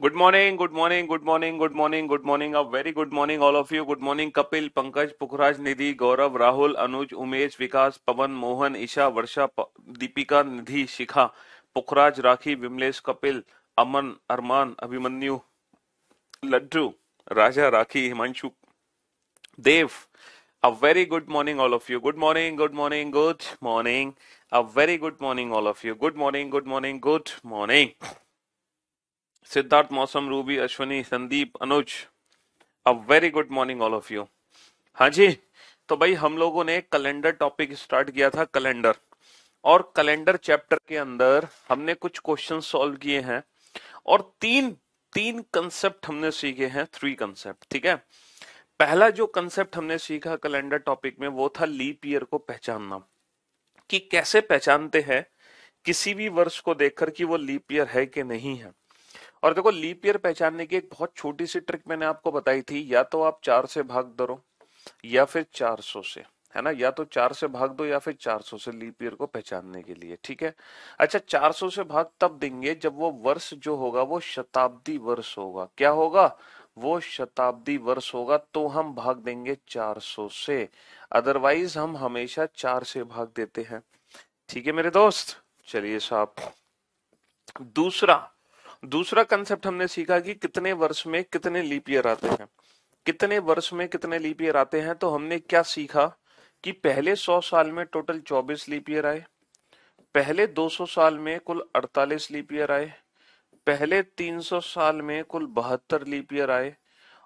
Good morning, good morning, good morning, good morning, good morning, a very good morning all of you. Good morning Kapil, Pankaj, Pukhraj, Nidhi, Gaurav, Rahul, Anuj, Umesh, Vikas, Pawan, Mohan, Isha, Varsha, Deepika, Nidhi, Shikha, Pukhraj, Rakhi, Vimlesh, Kapil, Aman, Arman, Abhimanyu, Laddu, Raja, Rakhi, Himanshu, Dev. A very good morning all of you. Good morning, good morning, good morning. A very good morning all of you. Good morning, good morning, good morning. Siddharth, Mausam, Ruby, Ashwani, Sandeep, Anuj. A very good morning all of you. हाँ जी। तो भाई हम लोगों ने calendar topic start किया था, calendar. और कैलेंडर चैप्टर के अंदर हमने कुछ क्वेश्चन सॉल्व किए हैं और तीन तीन कंसेप्ट हमने सीखे हैं, थ्री कंसेप्ट। ठीक है। पहला जो कंसेप्ट हमने सीखा कैलेंडर टॉपिक में वो था लीप ईयर को पहचानना, कि कैसे पहचानते हैं किसी भी वर्ष को देखकर कि वो लीप ईयर है कि नहीं है। और देखो, लीप ईयर पहचानने की एक बहुत छोटी सी ट्रिक मैंने आपको बताई थी, या तो आप 4 से भाग दो या फिर 400 से, है ना। या तो 4 से भाग दो या फिर 400 से लीप ईयर को पहचानने के लिए। ठीक है। अच्छा, 400 से भाग तब देंगे जब वो वर्ष जो होगा वो शताब्दी वर्ष होगा। क्या होगा? वो शताब्दी वर्ष होगा, तो हम भाग देंगे 400 से। अदरवाइज हम हमेशा 4 से भाग देते हैं। ठीक है मेरे दोस्त। चलिए साहब, दूसरा दूसरा कंसेप्ट हमने सीखा कि कितने वर्ष में कितने लीप ईयर आते हैं। कितने वर्ष में कितने लीप ईयर आते हैं, तो हमने क्या सीखा कि पहले 100 साल में टोटल 24 लीप ईयर आए, पहले 200 साल में कुल 48 लीप ईयर आए, पहले 300 साल में कुल 72 लीप ईयर आए,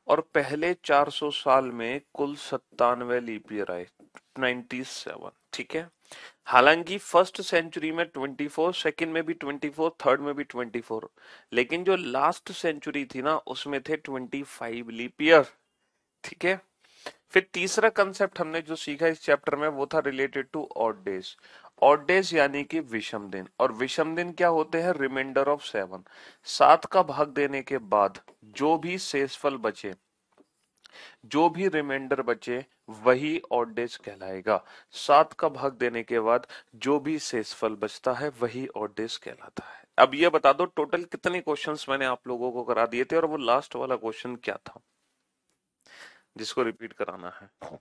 और पहले 400 साल में कुल 97 लीप ईयर आए, 97। ठीक है। हालांकि फर्स्ट सेंचुरी में 24, सेकंड में भी 24, थर्ड में भी 24, लेकिन जो लास्ट सेंचुरी थी ना उसमें थे 25 लीप ईयर। ठीक है। फिर तीसरा कंसेप्ट हमने जो सीखा इस चैप्टर में वो था related to odd days. Odd days यानी कि विषम दिन। और विषम दिन क्या होते हैं? Reminder of 7। 7 का भाग देने के बाद जो भी शेषफल बचे, जो भी रिमाइंडर बचे, वही ऑड डेज कहलाएगा। 7 का भाग देने के बाद जो भी शेषफल बचता है वही ऑड डेज कहलाता है। अब ये बता दो टोटल कितने क्वेश्चंस मैंने आप लोगों को करा दिए थे, और वो लास्ट वाला क्वेश्चन क्या था जिसको रिपीट कराना है।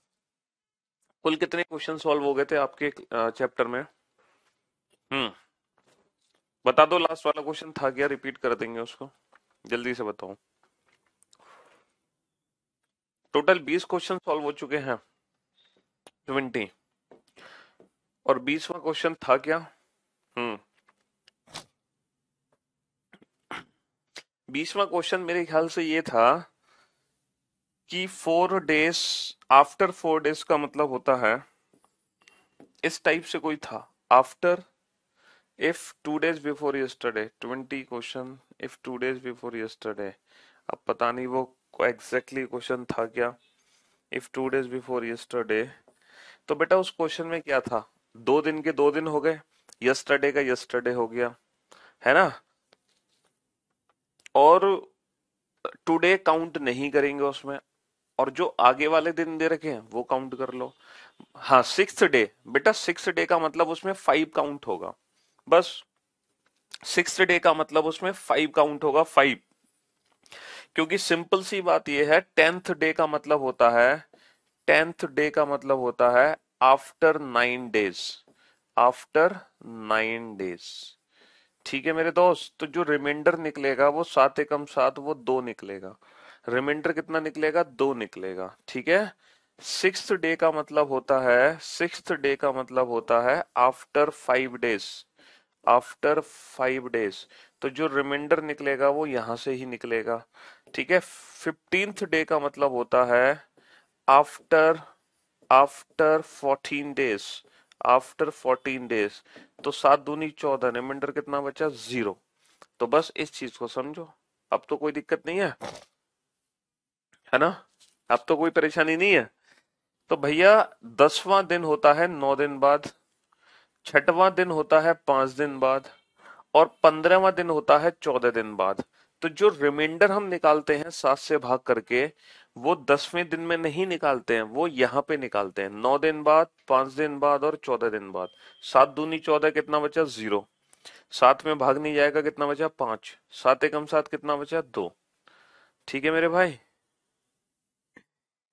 कुल कितने क्वेश्चन सॉल्व हो गए थे आपके चैप्टर में? हम्म। बता दो, लास्ट वाला क्वेश्चन था क्या? रिपीट कर देंगे उसको, जल्दी से बताओ। टोटल 20 क्वेश्चन सॉल्व हो चुके हैं, 20। और 20वां क्वेश्चन था क्या? हम्म। 20वां क्वेश्चन मेरे ख्याल से ये था कि 4 डेज, आफ्टर 4 डेज का मतलब होता है, इस टाइप से कोई था। After, if 2 days before yesterday, 20 question, if 2 days before yesterday. अब पता नहीं वो एग्जैक्टली क्वेश्चन था क्या, इफ 2 डेज बिफोर यस्टरडे। तो बेटा उस क्वेश्चन में क्या था? 2 दिन के 2 दिन हो गए, यस्टरडे का यस्टरडे हो गया, है ना। और टुडे काउंट नहीं करेंगे उसमें, और जो आगे वाले दिन दे रखे हैं वो काउंट कर लो। हाँ, 6th डे। बेटा 6th डे का मतलब उसमें 5 काउंट होगा, बस। 6th डे का मतलब उसमें 5 काउंट होगा, 5। क्योंकि सिंपल सी बात यह है, 10th डे का मतलब होता है, 10th डे का मतलब होता है आफ्टर 9 डेज, आफ्टर 9 डेज। ठीक है मेरे दोस्त। तो जो रिमाइंडर निकलेगा वो 7 एकम 7, वो 2 निकलेगा। रिमाइंडर कितना निकलेगा? 2 निकलेगा। ठीक है। 6th डे का मतलब होता है, 6th डे का मतलब होता है आफ्टर 5 डेज, आफ्टर 5 डेज। तो जो रिमाइंडर निकलेगा वो यहां से ही निकलेगा। ठीक है। 15th डे का मतलब होता है after, after 14 days, after 14 days. तो 7 दूनी 14, रिमाइंडर कितना बचा? 0। तो बस इस चीज को समझो। अब तो कोई दिक्कत नहीं है ना। अब तो कोई परेशानी नहीं है। तो भैया 10वां दिन होता है 9 दिन बाद, छठवां दिन होता है 5 दिन बाद, और 15वां दिन होता है 14 दिन बाद। तो जो रिमाइंडर हम निकालते हैं 7 से भाग करके, वो 10वें दिन में नहीं निकालते हैं, वो यहाँ पे निकालते हैं 9 दिन बाद, 5 दिन बाद और 14 दिन बाद। 7 दूनी 14, कितना बचा? 0। सात में भाग नहीं जाएगा, कितना बचा? 5। 7 एकम 7 कितना बचा? 2। ठीक है मेरे भाई।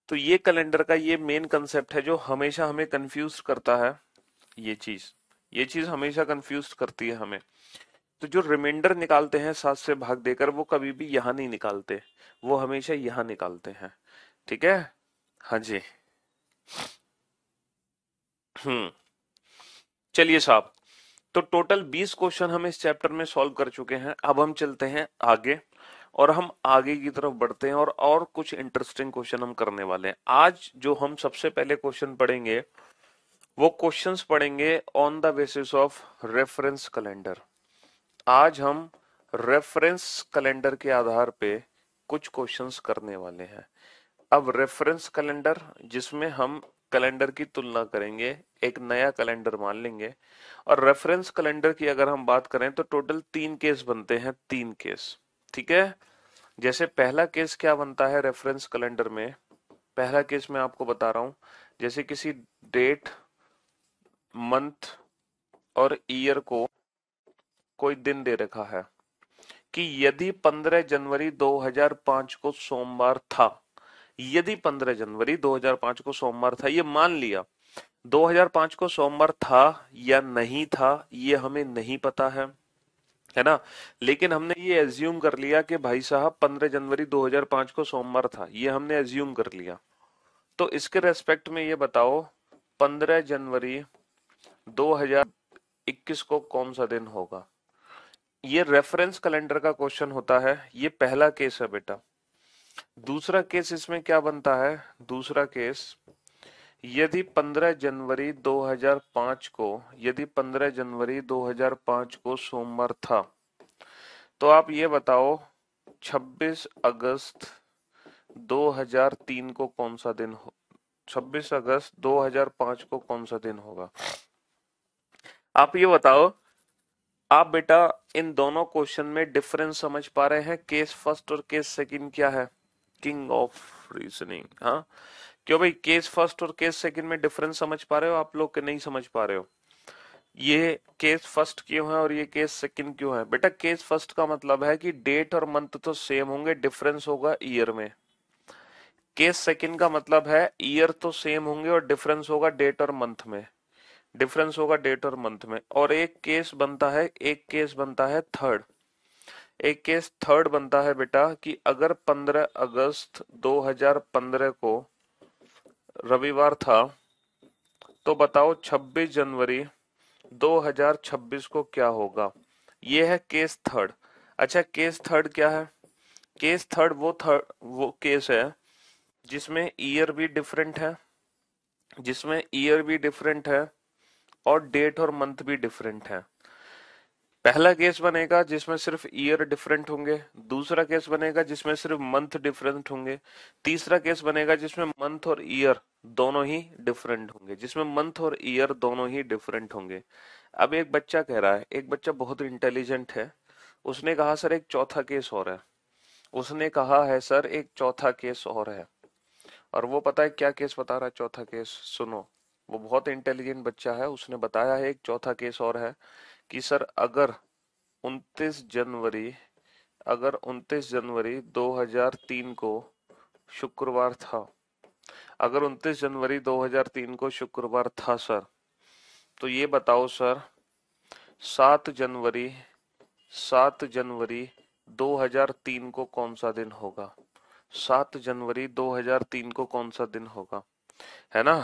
तो ये कैलेंडर का ये मेन कंसेप्ट है जो हमेशा हमें कंफ्यूज करता है। ये चीज हमेशा कंफ्यूज करती है हमें। तो जो रिमाइंडर निकालते हैं 7 से भाग देकर, वो कभी भी यहाँ नहीं निकालते, वो हमेशा यहाँ निकालते हैं। ठीक है। हाँ जी। हम्म। चलिए साहब, तो टोटल 20 क्वेश्चन हम इस चैप्टर में सॉल्व कर चुके हैं। अब हम चलते हैं आगे, और हम आगे की तरफ बढ़ते हैं, और कुछ इंटरेस्टिंग क्वेश्चन हम करने वाले हैं। आज जो हम सबसे पहले क्वेश्चन पढ़ेंगे, वो क्वेश्चंस पढ़ेंगे on the basis of reference calendar. आज हम रेफरेंस कैलेंडर के आधार पे कुछ क्वेश्चंस करने वाले हैं। अब रेफरेंस कैलेंडर, जिसमें हम कैलेंडर की तुलना करेंगे, एक नया कैलेंडर मान लेंगे। और रेफरेंस कैलेंडर की अगर हम बात करें तो टोटल 3 केस बनते हैं, 3 केस। ठीक है। जैसे पहला केस क्या बनता है रेफरेंस कैलेंडर में, पहला केस मैं आपको बता रहा हूं। जैसे किसी डेट, मंथ और ईयर को कोई दिन दे रखा है कि यदि 15 जनवरी 2005 को सोमवार था, यदि 15 जनवरी 2005 को सोमवार था, ये मान लिया। 2005 को सोमवार था या नहीं था ये हमें नहीं पता है ना। लेकिन हमने ये एज्यूम कर लिया कि भाई साहब 15 जनवरी 2005 को सोमवार था, ये हमने एज्यूम कर लिया। तो इसके रेस्पेक्ट में ये बताओ 15 जनवरी 2021 को कौन सा दिन होगा। ये रेफरेंस कैलेंडर का क्वेश्चन होता है। ये पहला केस है बेटा। दूसरा केस इसमें क्या बनता है, दूसरा केस, यदि 15 जनवरी 2005 को, यदि 15 जनवरी 2005 को सोमवार था, तो आप ये बताओ 26 अगस्त 2003 को कौन सा दिन हो, 26 अगस्त 2005 को कौन सा दिन होगा। आप ये बताओ। आप बेटा इन दोनों क्वेश्चन में डिफरेंस समझ पा रहे हैं? केस फर्स्ट और केस सेकंड क्या है? King of reasoning. हाँ, क्यों भाई, केस फर्स्ट और केस सेकंड में डिफरेंस समझ पा रहे हो आप लोग, के नहीं समझ पा रहे हो? ये केस फर्स्ट क्यों है और ये केस सेकंड क्यों है? बेटा केस फर्स्ट का मतलब है कि डेट और मंथ तो सेम होंगे, डिफरेंस होगा ईयर में। केस सेकंड का मतलब है ईयर तो सेम होंगे और डिफरेंस होगा डेट और मंथ में, डिफरेंस होगा डेट और मंथ में। और एक केस बनता है, एक केस बनता है थर्ड। एक केस थर्ड बनता है बेटा कि अगर 15 अगस्त 2015 को रविवार था, तो बताओ 26 जनवरी 2026 को क्या होगा। ये है केस थर्ड। अच्छा, केस थर्ड क्या है? केस थर्ड वो केस है जिसमें ईयर भी डिफरेंट है, जिसमें ईयर भी डिफरेंट है और डेट और मंथ भी डिफरेंट है। पहला केस बनेगा जिसमें सिर्फ ईयर डिफरेंट होंगे, दूसरा केस बनेगा जिसमें सिर्फ मंथ डिफरेंट होंगे, तीसरा केस बनेगा जिसमें मंथ और ईयर दोनों ही डिफरेंट होंगे, जिसमें मंथ और ईयर दोनों ही डिफरेंट होंगे। अब एक बच्चा कह रहा है, एक बच्चा बहुत इंटेलिजेंट है, उसने कहा सर एक चौथा केस और है। उसने कहा है सर एक चौथा केस और है। और वो पता है क्या केस बता रहा है? चौथा केस सुनो। वो बहुत इंटेलिजेंट बच्चा है, उसने बताया है एक चौथा केस और है कि सर अगर 29 जनवरी, अगर 29 जनवरी 2003 को शुक्रवार था, अगर 29 जनवरी 2003 को शुक्रवार था सर, तो ये बताओ सर 7 जनवरी, 7 जनवरी 2003 को कौन सा दिन होगा। 7 जनवरी 2003 को कौन सा दिन होगा, है ना।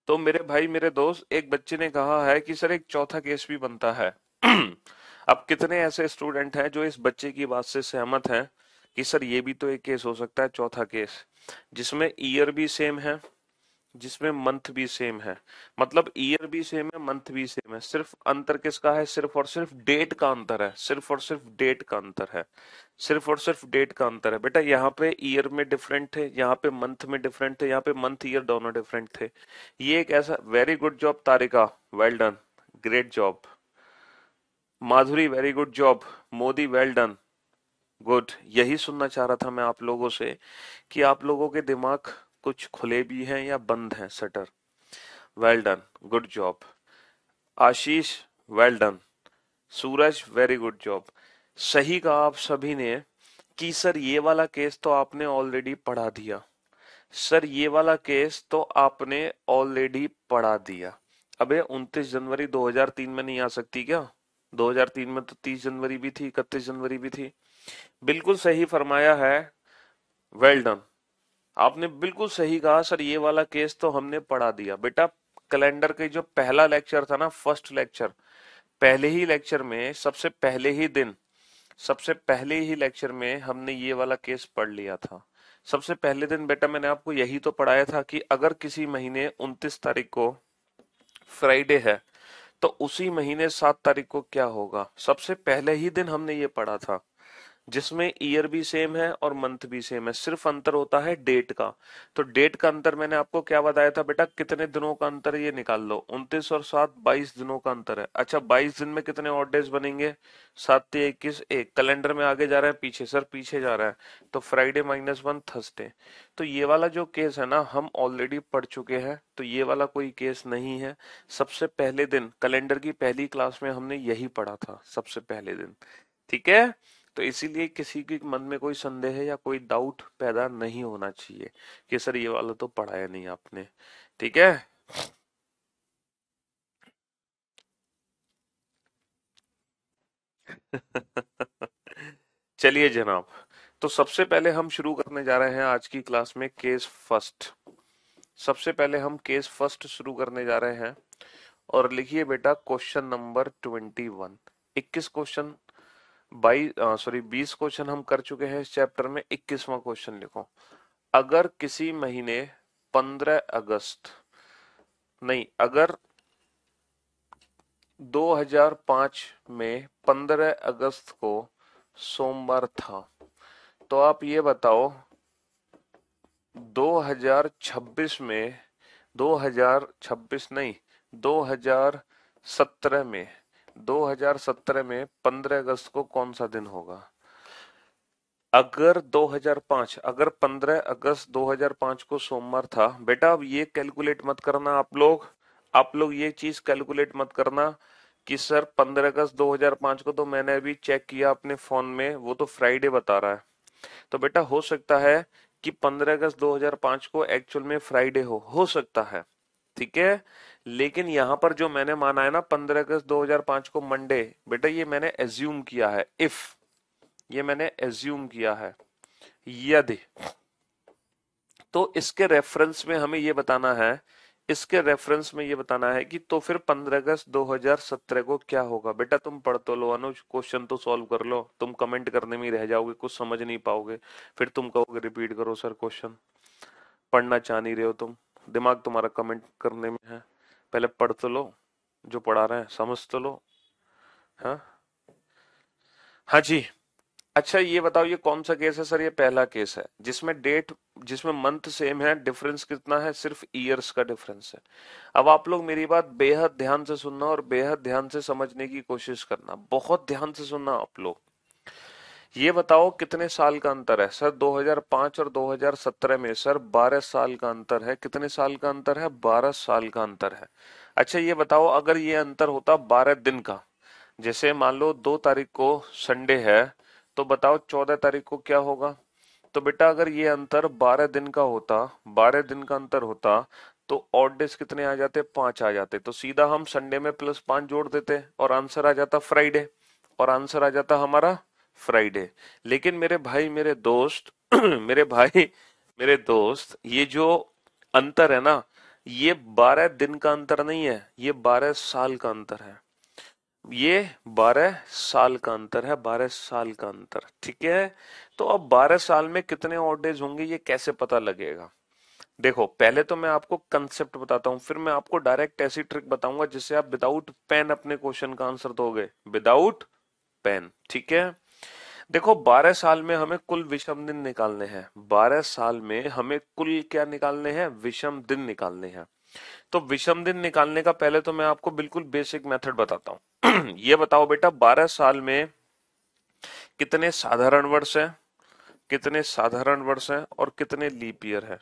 तो मेरे भाई मेरे दोस्त, एक बच्चे ने कहा है कि सर एक चौथा केस भी बनता है। अब कितने ऐसे स्टूडेंट हैं जो इस बच्चे की बात से सहमत हैं कि सर ये भी तो एक केस हो सकता है, चौथा केस, जिसमें ईयर भी सेम है, जिसमें मंथ भी सेम है। मतलब ईयर भी सेम है, मंथ भी सेम है, सिर्फ अंतर किसका है? सिर्फ और सिर्फ डेट का अंतर है, सिर्फ और सिर्फ डेट का अंतर है, सिर्फ और सिर्फ डेट का अंतर है। बेटा यहाँ पे ईयर में डिफरेंट थे, यहाँ पे मंथ में डिफरेंट थे, यहाँ पे मंथ ईयर दोनों डिफरेंट थे। ये एक ऐसा, very good job Tarika, well done, great job. Madhuri very good job. Modi well done, good. यही सुनना चाह रहा था मैं आप लोगों से कि आप लोगों के दिमाग कुछ खुले भी हैं या बंद हैं shutter. Well done, good job. Ashish well done. Suraj very good job. सही कहा आप सभी ने कि सर ये वाला केस तो आपने ऑलरेडी पढ़ा दिया। सर ये वाला केस तो आपने ऑलरेडी पढ़ा दिया। अबे 29 जनवरी 2003 में नहीं आ सकती क्या? 2003 में तो 30 जनवरी भी थी, 31 जनवरी भी थी। बिल्कुल सही फरमाया है। Well done. आपने बिल्कुल सही कहा सर, ये वाला केस तो हमने पढ़ा दिया बेटा। कैलेंडर के जो पहला लेक्चर था ना, फर्स्ट लेक्चर, पहले ही लेक्चर में सबसे पहले ही लेक्चर में हमने ये वाला केस पढ़ लिया था। सबसे पहले दिन बेटा मैंने आपको यही तो पढ़ाया था कि अगर किसी महीने 29 तारीख को फ्राइडे है तो उसी महीने 7 तारीख को क्या होगा। सबसे पहले ही दिन हमने ये पढ़ा था, जिसमें ईयर भी सेम है और मंथ भी सेम है, सिर्फ अंतर होता है डेट का। तो डेट का अंतर मैंने आपको क्या बताया था बेटा, कितने दिनों का अंतर है ये निकाल लो। 29 और 7 22 दिनों का अंतर है। अच्छा 22 दिन में कितने ऑड डेज बनेंगे? 7 ते 21 एक। कैलेंडर में आगे जा रहा है पीछे? सर पीछे जा रहा है, तो फ्राइडे -1 थर्सडे। तो ये वाला जो केस है ना हम ऑलरेडी पढ़ चुके हैं, तो ये वाला कोई केस नहीं है। सबसे पहले दिन कैलेंडर की पहली क्लास में हमने यही पढ़ा था, सबसे पहले दिन। ठीक है, तो इसीलिए किसी के मन में कोई संदेह या कोई डाउट पैदा नहीं होना चाहिए कि सर ये वाला तो पढ़ाया नहीं आपने। ठीक है। चलिए जनाब, तो सबसे पहले हम शुरू करने जा रहे हैं आज की क्लास में केस फर्स्ट। सबसे पहले हम केस फर्स्ट शुरू करने जा रहे हैं, और लिखिए बेटा क्वेश्चन नंबर 21। 21 क्वेश्चन 20 क्वेश्चन हम कर चुके हैं इस चैप्टर में। 21वां क्वेश्चन लिखो। अगर किसी महीने 15 अगस्त नहीं, अगर 2005 में 15 अगस्त को सोमवार था, तो आप ये बताओ 2026 में, 2026 नहीं, 2017 में, 2017 में 15 अगस्त को कौन सा दिन होगा? अगर 2005, अगर 15 अगस्त 2005 को सोमवार था बेटा, अब ये कैलकुलेट मत करना आप लोग ये चीज कैलकुलेट मत करना कि सर 15 अगस्त 2005 को तो मैंने अभी चेक किया अपने फोन में, वो तो फ्राइडे बता रहा है। तो बेटा हो सकता है कि 15 अगस्त 2005 को एक्चुअल में फ्राइडे हो सकता है। ठीक है, लेकिन यहां पर जो मैंने माना है ना 15 अगस्त 2005 को मंडे, बेटा ये मैंने एज्यूम किया है। ये मैंने एज्यूम किया है यदि, तो इसके रेफरेंस में हमें ये बताना है, इसके रेफरेंस में ये बताना है कि तो फिर 15 अगस्त 2017 को क्या होगा। बेटा तुम पढ़ तो लो अनुज, क्वेश्चन तो सॉल्व कर लो। तुम कमेंट करने में ही रह जाओगे, कुछ समझ नहीं पाओगे, फिर तुम कहोगे रिपीट करो सर क्वेश्चन। पढ़ना चाह नहीं रहे हो तुम, दिमाग तुम्हारा कमेंट करने में है। पहले पढ़ तो लो, जो पढ़ा रहे हैं समझ तो लो। हाँ हाँ जी। अच्छा ये बताओ ये कौन सा केस है? सर ये पहला केस है जिसमें डेट, जिसमें मंथ सेम है, डिफरेंस कितना है? सिर्फ ईयर्स का डिफरेंस है। अब आप लोग मेरी बात बेहद ध्यान से सुनना और बेहद ध्यान से समझने की कोशिश करना, बहुत ध्यान से सुनना आप लोग। ये बताओ कितने साल का अंतर है? सर 2005 और 2017 में सर 12 साल का अंतर है। कितने साल का अंतर है? 12 साल का अंतर है। अच्छा ये बताओ अगर ये अंतर होता 12 दिन का, जैसे मान लो 2 तारीख को संडे है, तो बताओ 14 तारीख को क्या होगा? तो बेटा अगर ये अंतर 12 दिन का होता, 12 दिन का अंतर होता, तो ऑड डेज कितने आ जाते? 5 आ जाते। तो सीधा हम संडे में +5 जोड़ देते और आंसर आ जाता फ्राइडे, और आंसर आ जाता हमारा फ्राइडे। लेकिन मेरे भाई मेरे दोस्त मेरे भाई मेरे दोस्त, ये जो अंतर है ना, ये 12 दिन का अंतर नहीं है, ये 12 साल का अंतर है। ये 12 साल का अंतर है, 12 साल का अंतर। ठीक है, तो अब 12 साल में कितने ऑड डेज होंगे ये कैसे पता लगेगा? देखो पहले तो मैं आपको कंसेप्ट बताता हूं, फिर मैं आपको डायरेक्ट ऐसी ट्रिक बताऊंगा जिससे आप विदाउट पेन अपने क्वेश्चन का आंसर दोगे, विदाउट पेन। ठीक है, देखो 12 साल में हमें कुल विषम दिन निकालने हैं। 12 साल में हमें कुल क्या निकालने हैं? विषम दिन निकालने हैं। तो विषम दिन निकालने का पहले तो मैं आपको बिल्कुल बेसिक मेथड बताता हूं। ये बताओ बेटा 12 साल में कितने साधारण वर्ष हैं, कितने साधारण वर्ष हैं और कितने लीप ईयर है?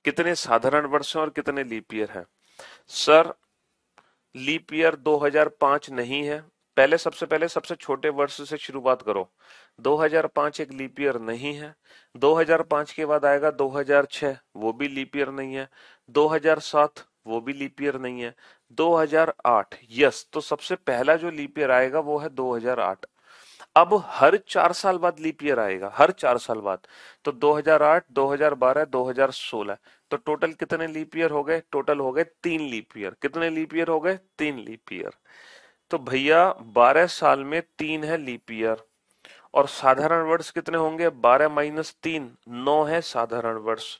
कितने साधारण वर्ष हैं और कितने लीप ईयर है? सर लीप ईयर 2005 नहीं है। पहले सबसे छोटे वर्ष से शुरुआत करो। 2005 एक लीप ईयर नहीं है। 2005 के बाद आएगा 2006, वो भी लीप ईयर नहीं है। 2007 वो भी लीप ईयर नहीं है। 2008 यस, तो सबसे पहला जो लीप ईयर आएगा वो है 2008। अब हर 4 साल बाद लीप ईयर आएगा, हर 4 साल बाद। तो 2008, 2012, 2016, तो टोटल कितने लीप ईयर हो गए? टोटल हो गए 3 लीप ईयर। कितने लीप ईयर हो गए? 3 लीप ईयर। तो भैया 12 साल में 3 है लीप ईयर। और साधारण वर्ष कितने होंगे? 12 - 3, 9 है साधारण वर्ष।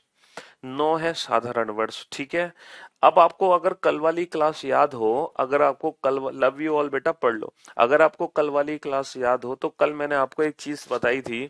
9 है साधारण वर्ष, ठीक है। अब आपको अगर कल वाली क्लास याद हो, अगर आपको कल, लव यू ऑल बेटा, पढ़ लो। अगर आपको कल वाली क्लास याद हो तो कल मैंने आपको एक चीज बताई थी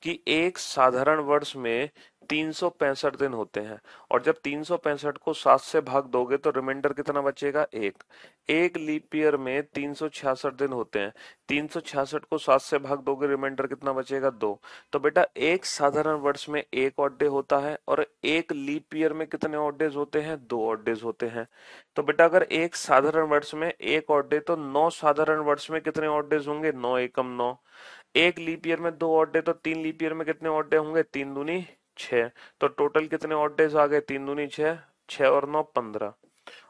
कि एक साधारण वर्ष में 365 दिन होते हैं। और जब 365 को 7 से भाग दोगे तो रिमाइंडर कितना बचेगा? एक। एक लीप ईयर में 366 दिन होते हैं। 366 को 7 से भाग दोगे, रिमाइंडर कितना बचेगा? 2। तो बेटा एक साधारण वर्ष में एक ऑड डे होता है, और एक लीप ईयर में कितने ऑड डेज होते हैं? 2 ऑड डेज होते हैं। तो बेटा अगर एक साधारण वर्ष में एक ऑड डे, तो 9 साधारण वर्ष में कितने ऑड डेज होंगे? 9 एकम 9। एक लीप ईयर में 2 ऑड डे, तो 3 लीप ईयर में कितने ऑड डे होंगे? 3 दूनी 6। तो टोटल कितने ऑड डेज आ गए? 3 दूनी 6, 6 और 9 15।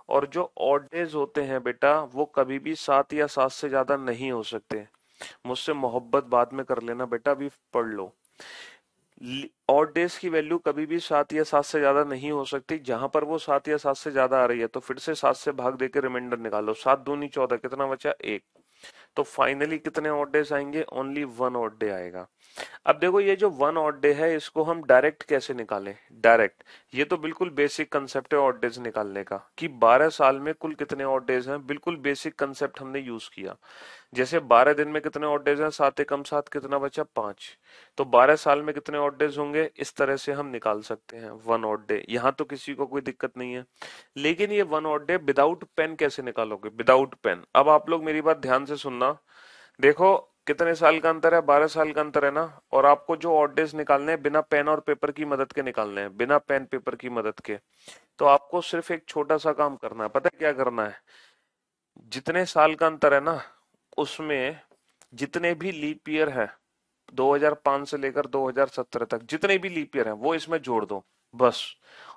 और जो ऑड डेज होते हैं बेटा वो कभी भी 7 या 7 से ज्यादा नहीं हो सकते। मुझसे मोहब्बत बाद में कर लेना बेटा, अभी पढ़ लो। ऑड डेज की वैल्यू कभी भी 7 या 7 से ज्यादा नहीं हो सकती। जहां पर वो 7 या 7 से ज्यादा आ रही है तो फिर से 7 से भाग देकर रिमाइंडर निकालो। 7 दूनी 14, कितना बचा? 1। तो फाइनली कितने ऑड डेज आएंगे? ओनली 1 ऑड डे आएगा। अब देखो ये जो 1 ऑड डे है इसको हम डायरेक्ट कैसे निकालें? डायरेक्ट, ये तो बिल्कुल बेसिक कंसेप्ट है ऑड डेज निकालने का, कि 12 साल में कुल कितने ऑड डेज हैं। बिल्कुल बेसिक कंसेप्ट हमने यूज किया। जैसे 12 दिन में कितने ऑड डेज हैं? 7 एकम 7, कितना बचा? 5। तो 12 साल में कितने ऑड डेज होंगे? इस तरह से हम निकाल सकते हैं 1 ऑड डे। यहाँ तो किसी को कोई दिक्कत नहीं है। लेकिन ये 1 ऑड डे विदाउट पेन कैसे निकालोगे? विदाउट पेन, अब आप लोग मेरी बात ध्यान से सुनना। देखो कितने साल का अंतर है? 12 साल का अंतर है ना। और आपको जो ऑड डेज निकालने हैं बिना पेन और पेपर की मदद के निकालने हैं, बिना पेन पेपर की मदद के। तो आपको सिर्फ एक छोटा सा काम करना है। पता है क्या करना है? जितने साल का अंतर है ना, उसमें जितने भी लीप ईयर है 2005 से लेकर 2017 तक, जितने भी लीप ईयर हैं वो इसमें जोड़ दो, बस।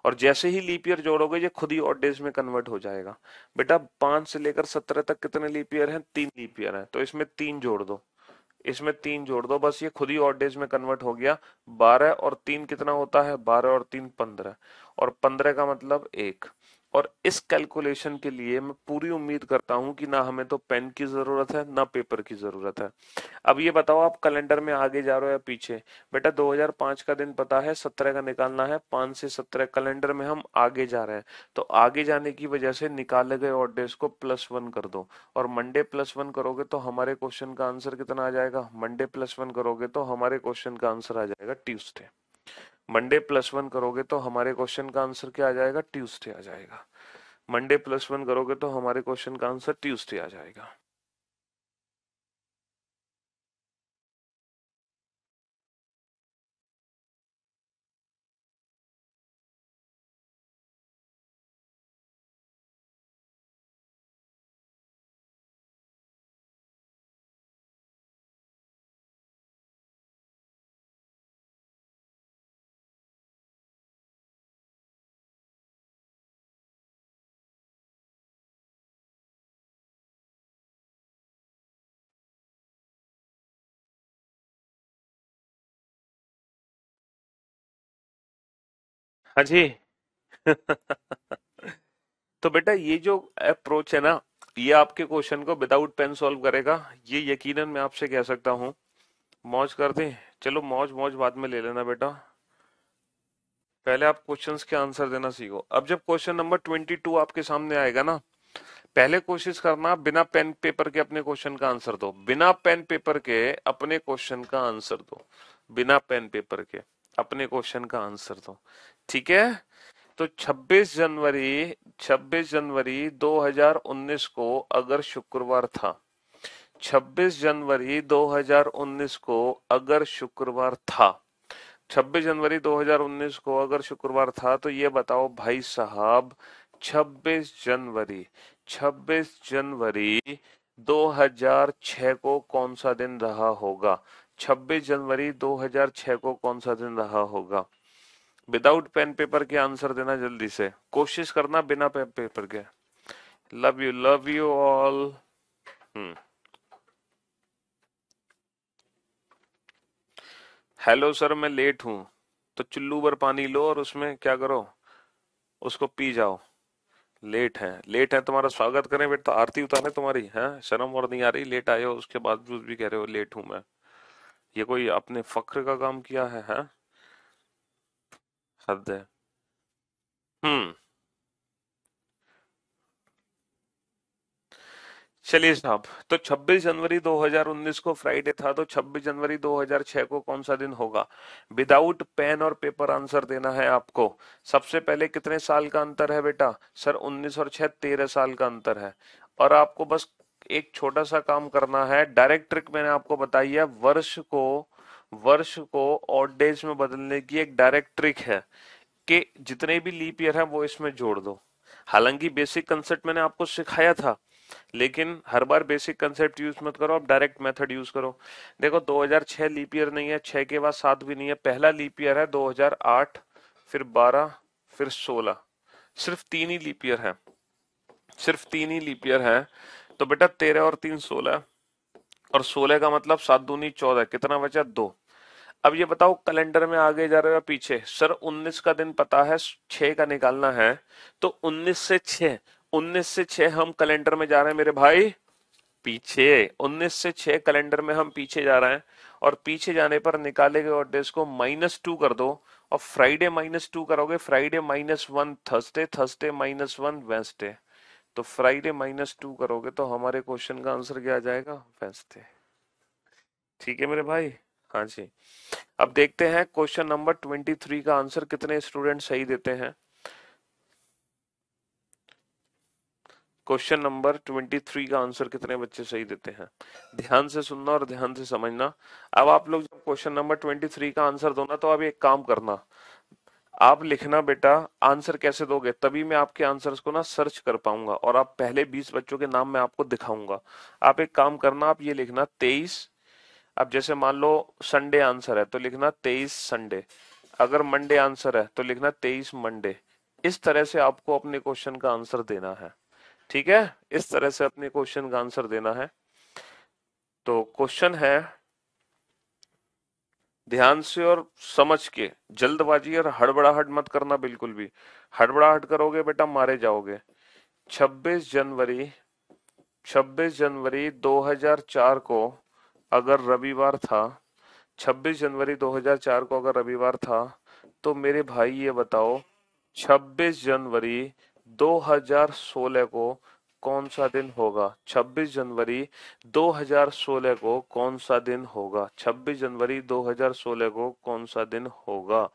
और जैसे ही लीप ईयर जोड़ोगे ये खुद ही ऑड डेज में कन्वर्ट हो जाएगा। बेटा 5 से लेकर 17 तक कितने लीप ईयर हैं? 3 लीप ईयर हैं, तो इसमें 3 जोड़ दो। इसमें 3 जोड़ दो, बस ये खुद ही ऑड डेज में कन्वर्ट हो गया। 12 और 3 कितना होता है? 12 और 3 15। और 15 का मतलब 1। और इस कैलकुलेशन के लिए मैं पूरी उम्मीद करता हूं कि ना हमें तो पेन की जरूरत है ना पेपर की जरूरत है। अब ये बताओ आप कैलेंडर में आगे जा रहे हो या पीछे? बेटा 2005 का दिन पता है, 17 का निकालना है। 5 से 17 कैलेंडर में हम आगे जा रहे हैं। तो आगे जाने की वजह से निकाले गए ऑड डेज को +1 कर दो। और मंडे +1 करोगे तो हमारे क्वेश्चन का आंसर कितना आ जाएगा? मंडे +1 करोगे तो हमारे क्वेश्चन का आंसर आ जाएगा ट्यूसडे। मंडे +1 करोगे तो हमारे क्वेश्चन का आंसर क्या आ जाएगा? ट्यूसडे आ जाएगा। मंडे +1 करोगे तो हमारे क्वेश्चन का आंसर ट्यूसडे आ जाएगा। हाँ जी। तो बेटा ये जो अप्रोच है ना, ये आपके क्वेश्चन को विदाउट पेन सॉल्व करेगा, ये यकीनन मैं आपसे कह सकता हूँ। मौज कर दें? चलो मौज मौज बाद में ले लेना बेटा, पहले आप क्वेश्चंस के आंसर देना सीखो। अब जब क्वेश्चन नंबर 22 आपके सामने आएगा ना, पहले कोशिश करना बिना पेन पेपर के अपने क्वेश्चन का आंसर दो। बिना पेन पेपर के अपने क्वेश्चन का आंसर दो। बिना पेन पेपर के अपने क्वेश्चन का आंसर दो, ठीक है। तो 26 जनवरी 2019 को अगर शुक्रवार था, 26 जनवरी 2019 को अगर शुक्रवार था, 26 जनवरी 2019 को अगर शुक्रवार था, तो ये बताओ भाई साहब, 26 जनवरी 26 जनवरी 2006 को कौन सा दिन रहा होगा? 26 जनवरी 2006 को कौन सा दिन रहा होगा? विदाउट पेन पेपर के आंसर देना जल्दी से, कोशिश करना बिना पेन पेपर के। Love you all. Hello sir, मैं लेट हूँ। तो चुल्लू भर पानी लो और उसमें क्या करो, उसको पी जाओ। लेट है तुम्हारा स्वागत करें बेटा, आरती उतारे तुम्हारी है, शर्म और नहीं आ रही? लेट आए हो उसके बावजूद भी कह रहे हो लेट हूं मैं। ये कोई आपने फक्र का काम किया है? हद है। हम्म। चलिए साहब, तो 26 जनवरी 2019 को फ्राइडे था, तो 26 जनवरी 2006 को कौन सा दिन होगा? विदाउट पेन और पेपर आंसर देना है आपको। सबसे पहले कितने साल का अंतर है बेटा? सर 19 और 6 13 साल का अंतर है। और आपको बस एक छोटा सा काम करना है, डायरेक्ट ट्रिक मैंने आपको बताई है। वर्ष को ऑड डेज में बदलने की एक डायरेक्ट ट्रिक है कि जितने भी लीप ईयर है वो इसमें जोड़ दो। हालांकि बेसिक कंसेप्ट मैंने आपको सिखाया था, लेकिन हर बार बेसिक कंसेप्ट यूज मत करो, आप डायरेक्ट मेथड यूज करो। देखो 2006 लीप ईयर नहीं है, 6 के बाद 7 भी नहीं है, पहला लीप ईयर है 2008, फिर 12, फिर 16। सिर्फ तीन ही लीप ईयर है, सिर्फ तीन ही लीप ईयर है। तो बेटा 13 और 3 16, और 16 का मतलब 7 दूनी 14, कितना बचा? 2। अब ये बताओ कैलेंडर में आगे जा रहे हो या पीछे? सर 19 का दिन पता है, 6 का निकालना है। तो 19 से 6 हम कैलेंडर में जा रहे हैं मेरे भाई पीछे। 19 से 6 कैलेंडर में हम पीछे जा रहे हैं, और पीछे जाने पर निकाले गए और डेज को -2 कर दो। और फ्राइडे -2 करोगे, फ्राइडे -1 थर्सडे, थर्सडे -1 वेंसडे। तो फ्राइडे -2 करोगे तो हमारे क्वेश्चन का आंसर क्या आ जाएगा? वेंसडे। ठीक है मेरे भाई। हाँ जी। अब देखते हैं क्वेश्चन नंबर 23 का आंसर कितने स्टूडेंट सही देते हैं। क्वेश्चन नंबर 23 का आंसर कितने बच्चे सही देते हैं? ध्यान से सुनना और ध्यान से समझना। अब आप लोग जब क्वेश्चन नंबर 23 का आंसर दो ना, तो अब एक काम करना, आप लिखना बेटा। आंसर कैसे दोगे? तभी मैं आपके आंसर्स को ना सर्च कर पाऊंगा, और आप पहले 20 बच्चों के नाम मैं आपको दिखाऊंगा। आप एक काम करना, आप ये लिखना 23। अब जैसे मान लो संडे आंसर है तो लिखना 23 संडे। अगर मंडे आंसर है तो लिखना 23 मंडे। इस तरह से आपको अपने क्वेश्चन का आंसर देना है। ठीक है, इस तरह से अपने क्वेश्चन का आंसर देना है। तो क्वेश्चन है, ध्यान से और समझ के, जल्दबाजी और हड़बड़ाहट मत करना बिल्कुल भी। हड़बड़ाहट करोगे बेटा मारे जाओगे। 26 जनवरी 26 जनवरी 2004 को अगर रविवार था, 26 जनवरी 2004 को अगर रविवार था, तो मेरे भाई ये बताओ 26 जनवरी 2016 को कौन सा दिन होगा? 26 जनवरी 2016 को कौन सा दिन होगा? 26 जनवरी 2016 को कौन सा दिन होगा?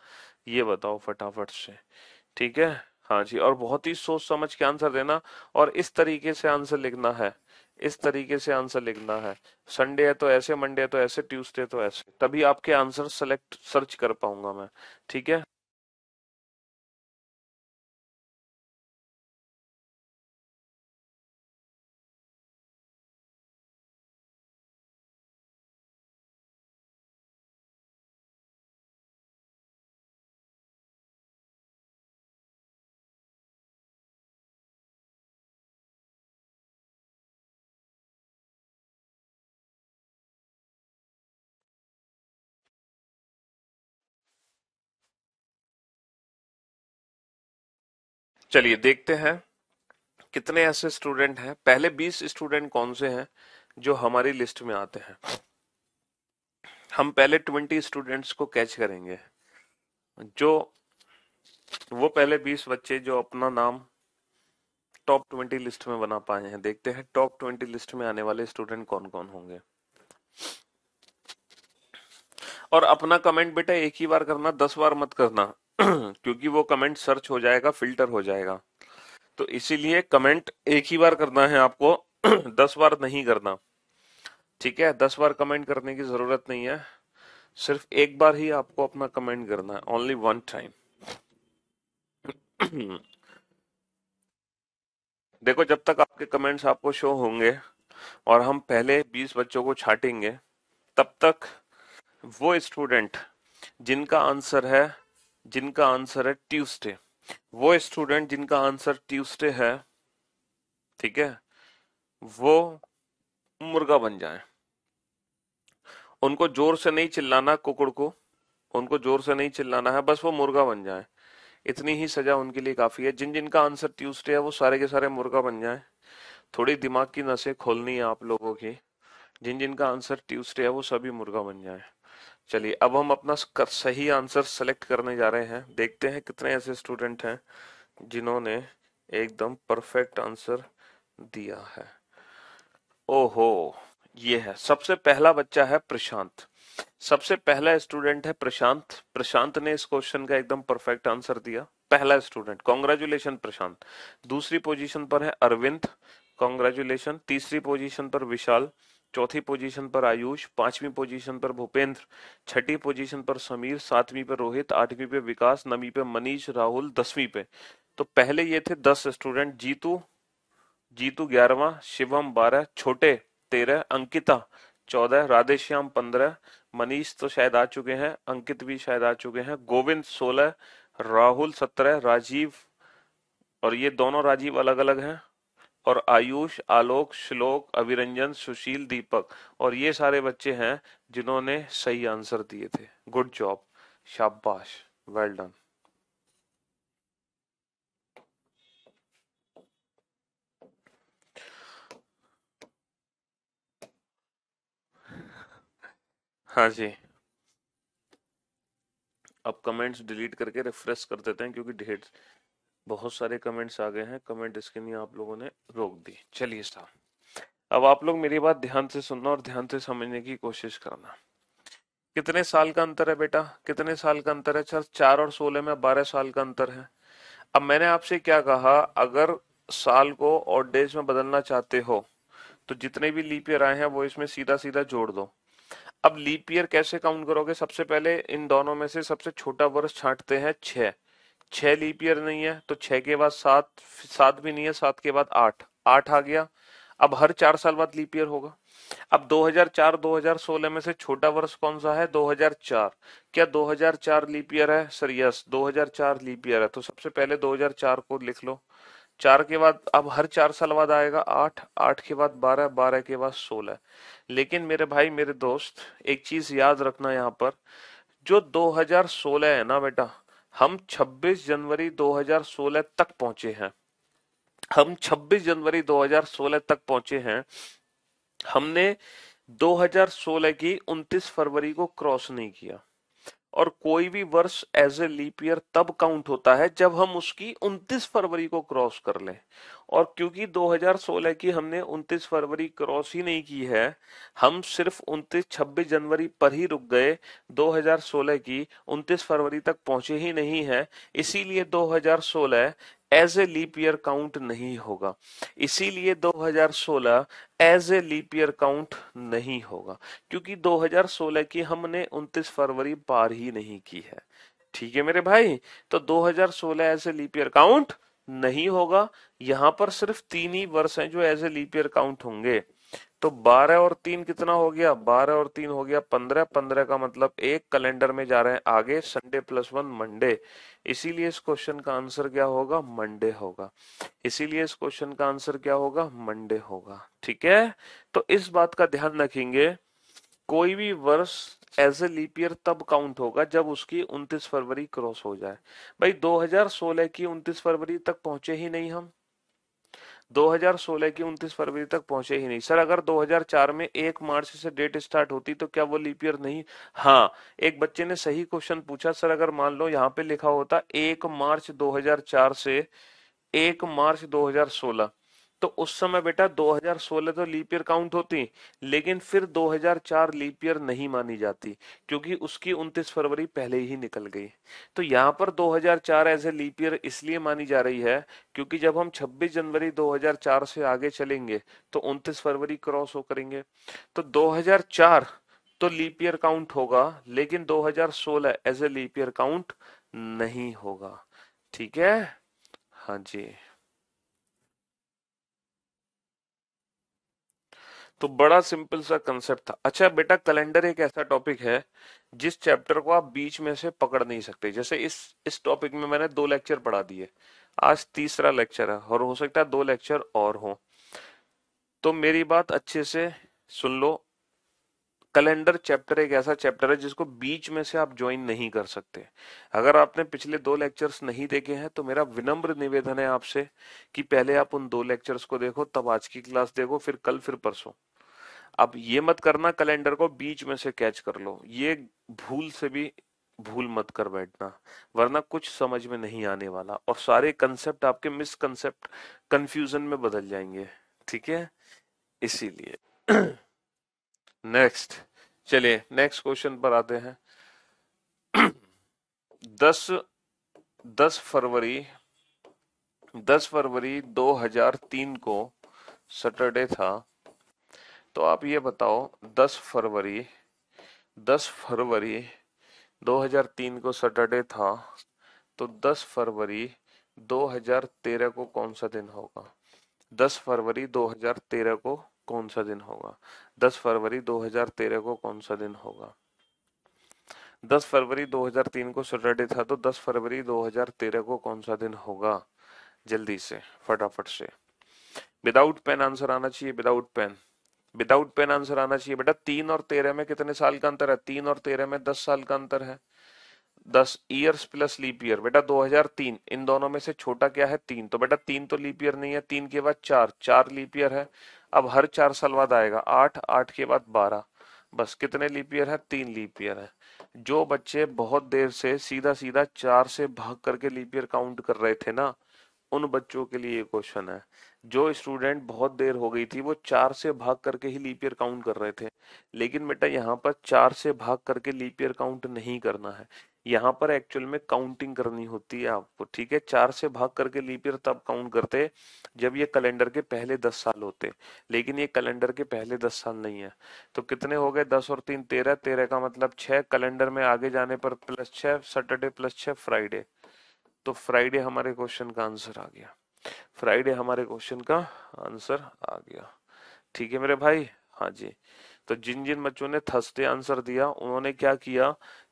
ये बताओ फटाफट से। ठीक है। हाँ जी, और बहुत ही सोच समझ के आंसर देना, और इस तरीके से आंसर लिखना है। इस तरीके से आंसर लिखना है। संडे है तो ऐसे, मंडे है तो ऐसे, ट्यूसडे तो ऐसे, तभी आपके आंसर सेलेक्ट सर्च कर पाऊंगा मैं। ठीक है। चलिए देखते हैं कितने ऐसे स्टूडेंट हैं। पहले 20 स्टूडेंट कौन से हैं जो हमारी लिस्ट में आते हैं? हम पहले 20 स्टूडेंट्स को कैच करेंगे, जो वो पहले 20 बच्चे जो अपना नाम टॉप 20 लिस्ट में बना पाए हैं। देखते हैं टॉप 20 लिस्ट में आने वाले स्टूडेंट कौन कौन होंगे। और अपना कमेंट बेटा एक ही बार करना, 10 बार मत करना क्योंकि वो कमेंट सर्च हो जाएगा, फिल्टर हो जाएगा। तो इसीलिए कमेंट एक ही बार करना है आपको 10 बार नहीं करना। ठीक है, 10 बार कमेंट करने की जरूरत नहीं है, सिर्फ एक बार ही आपको अपना कमेंट करना है, ओनली वन टाइम। देखो, जब तक आपके कमेंट्स आपको शो होंगे और हम पहले 20 बच्चों को छांटेंगे, तब तक वो स्टूडेंट जिनका आंसर है ट्यूसडे, वो स्टूडेंट जिनका आंसर ट्यूसडे है, ठीक है, वो मुर्गा बन जाए। उनको जोर से नहीं चिल्लाना, कुकुड़ को उनको जोर से नहीं चिल्लाना है, बस वो मुर्गा बन जाए। इतनी ही सजा उनके लिए काफी है। जिन जिनका आंसर ट्यूसडे है वो सारे के सारे मुर्गा बन जाए। थोड़ी दिमाग की नसें खोलनी है आप लोगों की। जिन जिनका आंसर ट्यूसडे है वो सभी मुर्गा बन जाए। चलिए, अब हम अपना सही आंसर सेलेक्ट करने जा रहे हैं। देखते हैं कितने ऐसे स्टूडेंट हैं जिन्होंने एकदम परफेक्ट आंसर दिया है। ओहो, ये है सबसे पहला बच्चा है प्रशांत। सबसे पहला स्टूडेंट है प्रशांत। प्रशांत ने इस क्वेश्चन का एकदम परफेक्ट आंसर दिया। पहला स्टूडेंट, कॉन्ग्रेचुलेशन प्रशांत। दूसरी पोजीशन पर है अरविंद, कॉन्ग्रेचुलेशन। तीसरी पोजीशन पर विशाल। चौथी पोजीशन पर आयुष। पांचवी पोजीशन पर भूपेंद्र। छठी पोजीशन पर समीर। सातवीं पर रोहित। आठवीं पे विकास। नवीं पे मनीष। राहुल 10वीं पे। तो पहले ये थे 10 स्टूडेंट। जीतू जीतू 11वां। शिवम 12। छोटे 13। अंकिता 14। राधेश्याम 15। मनीष तो शायद आ चुके हैं। अंकित भी शायद आ चुके हैं। गोविंद 16। राहुल 17। राजीव, और ये दोनों राजीव अलग अलग हैं। और आयुष, आलोक, श्लोक, अभिरंजन, सुशील, दीपक, और ये सारे बच्चे हैं जिन्होंने सही आंसर दिए थे। गुड जॉब, शाबाश, वेल डन। हाँ जी, अब कमेंट्स डिलीट करके रिफ्रेश कर देते हैं, क्योंकि ढेर बहुत सारे कमेंट्स आ गए हैं। कमेंट स्क्रीन आप लोगों ने रोक दी। चलिए साहब, अब आप लोग मेरी बात ध्यान से सुनना और ध्यान से समझने की कोशिश करना। कितने साल का अंतर है बेटा? कितने साल का अंतर है? सर 4 और 16 में 12 साल का अंतर है। अब मैंने आपसे क्या कहा, अगर साल को और डेज में बदलना चाहते हो तो जितने भी लीप ईयर आए हैं वो इसमें सीधा सीधा जोड़ दो। अब लीप ईयर कैसे काउंट करोगे? सबसे पहले इन दोनों में से सबसे छोटा वर्ष छांटते हैं 6। 6 लीप ईयर नहीं है तो 6 के बाद 7, 7 भी नहीं है, 7 के बाद 8, 8 आ गया। अब हर 4 साल बाद लीप ईयर होगा। अब 2004 2016 में से छोटा वर्ष कौन सा है? 2004। क्या 2004 लीप ईयर है? सर यस, 2004 लीप ईयर है। तो सबसे पहले 2004 को लिख लो। 4 के बाद अब हर 4 साल बाद आएगा 8, 8 के बाद 12, 12 के बाद 16। लेकिन मेरे भाई मेरे दोस्त, एक चीज याद रखना यहाँ पर, जो 2016 है ना बेटा, हम 26 जनवरी 2016 तक पहुंचे हैं। हम 26 जनवरी 2016 तक पहुंचे हैं। हमने 2016 की 29 फरवरी को क्रॉस नहीं किया। और कोई भी वर्ष एज ए लीप ईयर तब काउंट होता है जब हम उसकी 29 फरवरी को क्रॉस कर लें। और क्योंकि 2016 की हमने 29 फरवरी क्रॉस ही नहीं की है, हम सिर्फ 26 जनवरी पर ही रुक गए, 2016 की 29 फरवरी तक पहुंचे ही नहीं है। इसीलिए 2016 as a leap year count नहीं होगा। इसीलिए 2016 as a leap year count नहीं होगा, क्योंकि 2016 की हमने 29 फरवरी पार ही नहीं की है। ठीक है मेरे भाई, तो 2016 as a leap year count नहीं होगा। यहां पर सिर्फ 3 ही वर्ष हैं जो as a leap year count होंगे। तो 12 और 3 कितना हो गया? 12 और 3 हो गया 15। 15 का मतलब एक कैलेंडर में जा रहे हैं आगे, संडे प्लस 1 मंडे। इसीलिए इस क्वेश्चन का आंसर क्या होगा? मंडे होगा। इसीलिए इस क्वेश्चन का आंसर क्या होगा? मंडे होगा। ठीक है, तो इस बात का ध्यान रखेंगे, कोई भी वर्ष एज ए लीप ईयर तब काउंट होगा जब उसकी 29 फरवरी क्रॉस हो जाए। भाई 2016 की 29 फरवरी तक पहुंचे ही नहीं हम। 2016 की 29 फरवरी तक पहुंचे ही नहीं। सर अगर 2004 में 1 मार्च से डेट स्टार्ट होती तो क्या वो लीप ईयर नहीं? हाँ, एक बच्चे ने सही क्वेश्चन पूछा। सर अगर मान लो यहाँ पे लिखा होता 1 मार्च 2004 से 1 मार्च 2016, तो उस समय बेटा 2016 तो लीप ईयर काउंट होती, लेकिन फिर 2004 लीप ईयर नहीं मानी जाती, क्योंकि उसकी 29 फरवरी पहले ही निकल गई। तो यहाँ पर 2004 एज ए लीप ईयर इसलिए मानी जा रही है क्योंकि जब हम 26 जनवरी 2004 से आगे चलेंगे तो 29 फरवरी क्रॉस हो करेंगे। तो 2004 तो लीप ईयर काउंट होगा, लेकिन 2016 as a leap year count नहीं होगा। ठीक है, हाँ जी। तो बड़ा सिंपल सा कंसेप्ट था। अच्छा बेटा, कैलेंडर एक ऐसा टॉपिक है जिस चैप्टर को आप बीच में से पकड़ नहीं सकते। जैसे इस टॉपिक में मैंने 2 लेक्चर पढ़ा दिए, आज तीसरा लेक्चर है और हो सकता है 2 लेक्चर और हो। तो मेरी बात अच्छे से सुन लो, कैलेंडर चैप्टर एक ऐसा चैप्टर है जिसको बीच में से आप ज्वाइन नहीं कर सकते। अगर आपने पिछले 2 लेक्चर्स नहीं देखे हैं तो मेरा विनम्र निवेदन है आपसे कि पहले आप उन 2 लेक्चर्स को देखो, तब आज की क्लास देखो, फिर कल, फिर परसों। अब ये मत करना कैलेंडर को बीच में से कैच कर लो, ये भूल से भी भूल मत कर बैठना, वरना कुछ समझ में नहीं आने वाला और सारे कंसेप्ट आपके मिसकंसेप्ट कंफ्यूजन में बदल जाएंगे। ठीक है, इसीलिए नेक्स्ट, चलिए नेक्स्ट क्वेश्चन पर आते हैं। 10 10 फरवरी 10 फरवरी 2003 को सैटरडे था। तो आप ये बताओ, 10 फरवरी 10 फरवरी 2003 को सैटरडे था, तो 10 फरवरी 2013 को कौन सा दिन होगा? 10 फरवरी 2013 को कौन सा दिन होगा? 10 फरवरी 2013 को कौन सा दिन होगा? 10 फरवरी 2003 को सैटरडे था, तो 10 फरवरी 2013 को कौन सा दिन होगा? जल्दी से, फटाफट से। विदाउट पेन आंसर आना चाहिए, without pen, without pen answer आना चाहिए। बेटा 3 और 13 में कितने साल का अंतर है? 3 और 13 में 10 साल का अंतर है। 10 ईयर्स प्लस लीप ईयर। बेटा 2003, इन दोनों में से छोटा क्या है? 3। तो बेटा 3 तो लीप ईयर नहीं है, 3 के बाद 4, 4 लीप ईयर है। अब हर 4 साल बाद आएगा 8, 8 के बाद 12। बस कितने लीप ईयर है? 3 लीप ईयर है। जो बच्चे बहुत देर से सीधा सीधा 4 से भाग करके लीप ईयर काउंट कर रहे थे ना, उन बच्चों के लिए ये क्वेश्चन है। जो स्टूडेंट बहुत देर हो गई थी वो 4 से भाग करके ही लीप ईयर काउंट कर रहे थे, लेकिन बेटा यहाँ पर 4 से भाग करके लीप ईयर काउंट नहीं करना है। यहाँ पर एक्चुअल में काउंटिंग करनी होती है आपको। ठीक है, 4 से भाग करके लीप ईयर तब काउंट करते जब ये कैलेंडर के पहले 10 साल होते, लेकिन ये कैलेंडर के पहले 10 साल नहीं है। तो कितने हो गए? 10 और 3 13, 13 का मतलब 6, कैलेंडर में आगे जाने पर प्लस 6, सैटरडे प्लस 6 फ्राइडे। तो फ्राइडे हमारे क्वेश्चन का आंसर आ गया, फ्राइडे हमारे क्वेश्चन का आंसर आ गया। ठीक है मेरे भाई, हाँ जी। तो जिन जिन बच्चों ने थर्सडे आंसर दिया उन्होंने क्या किया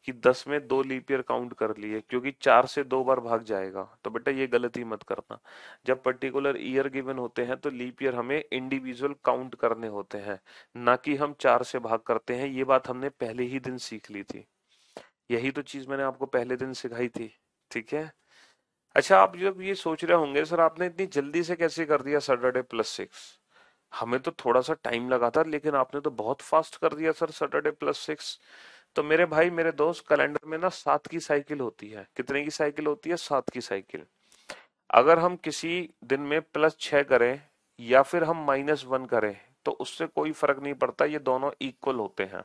कि 10 में 2 लीप ईयर काउंट कर लिए, क्योंकि 4 से 2 बार भाग जाएगा। तो बेटा ये गलती मत करना, जब पर्टिकुलर ईयर गिवन होते हैं तो लीप ईयर हमें इंडिविजुअल काउंट करने होते हैं, ना कि हम 4 से भाग करते हैं। ये बात हमने पहले ही दिन सीख ली थी, यही तो चीज मैंने आपको पहले दिन सिखाई थी। ठीक है। अच्छा, आप जब ये सोच रहे होंगे सर आपने इतनी जल्दी से कैसे कर दिया सैटरडे प्लस 6, हमें तो थोड़ा सा टाइम लगा था, लेकिन आपने तो बहुत फास्ट कर दिया सर सैटरडे प्लस 6। तो मेरे भाई मेरे दोस्त, कैलेंडर में ना 7 की साइकिल होती है। कितने की साइकिल होती है? 7 की साइकिल। अगर हम किसी दिन में +6 करें या फिर हम -1 करें तो उससे कोई फर्क नहीं पड़ता, ये दोनों इक्वल होते हैं।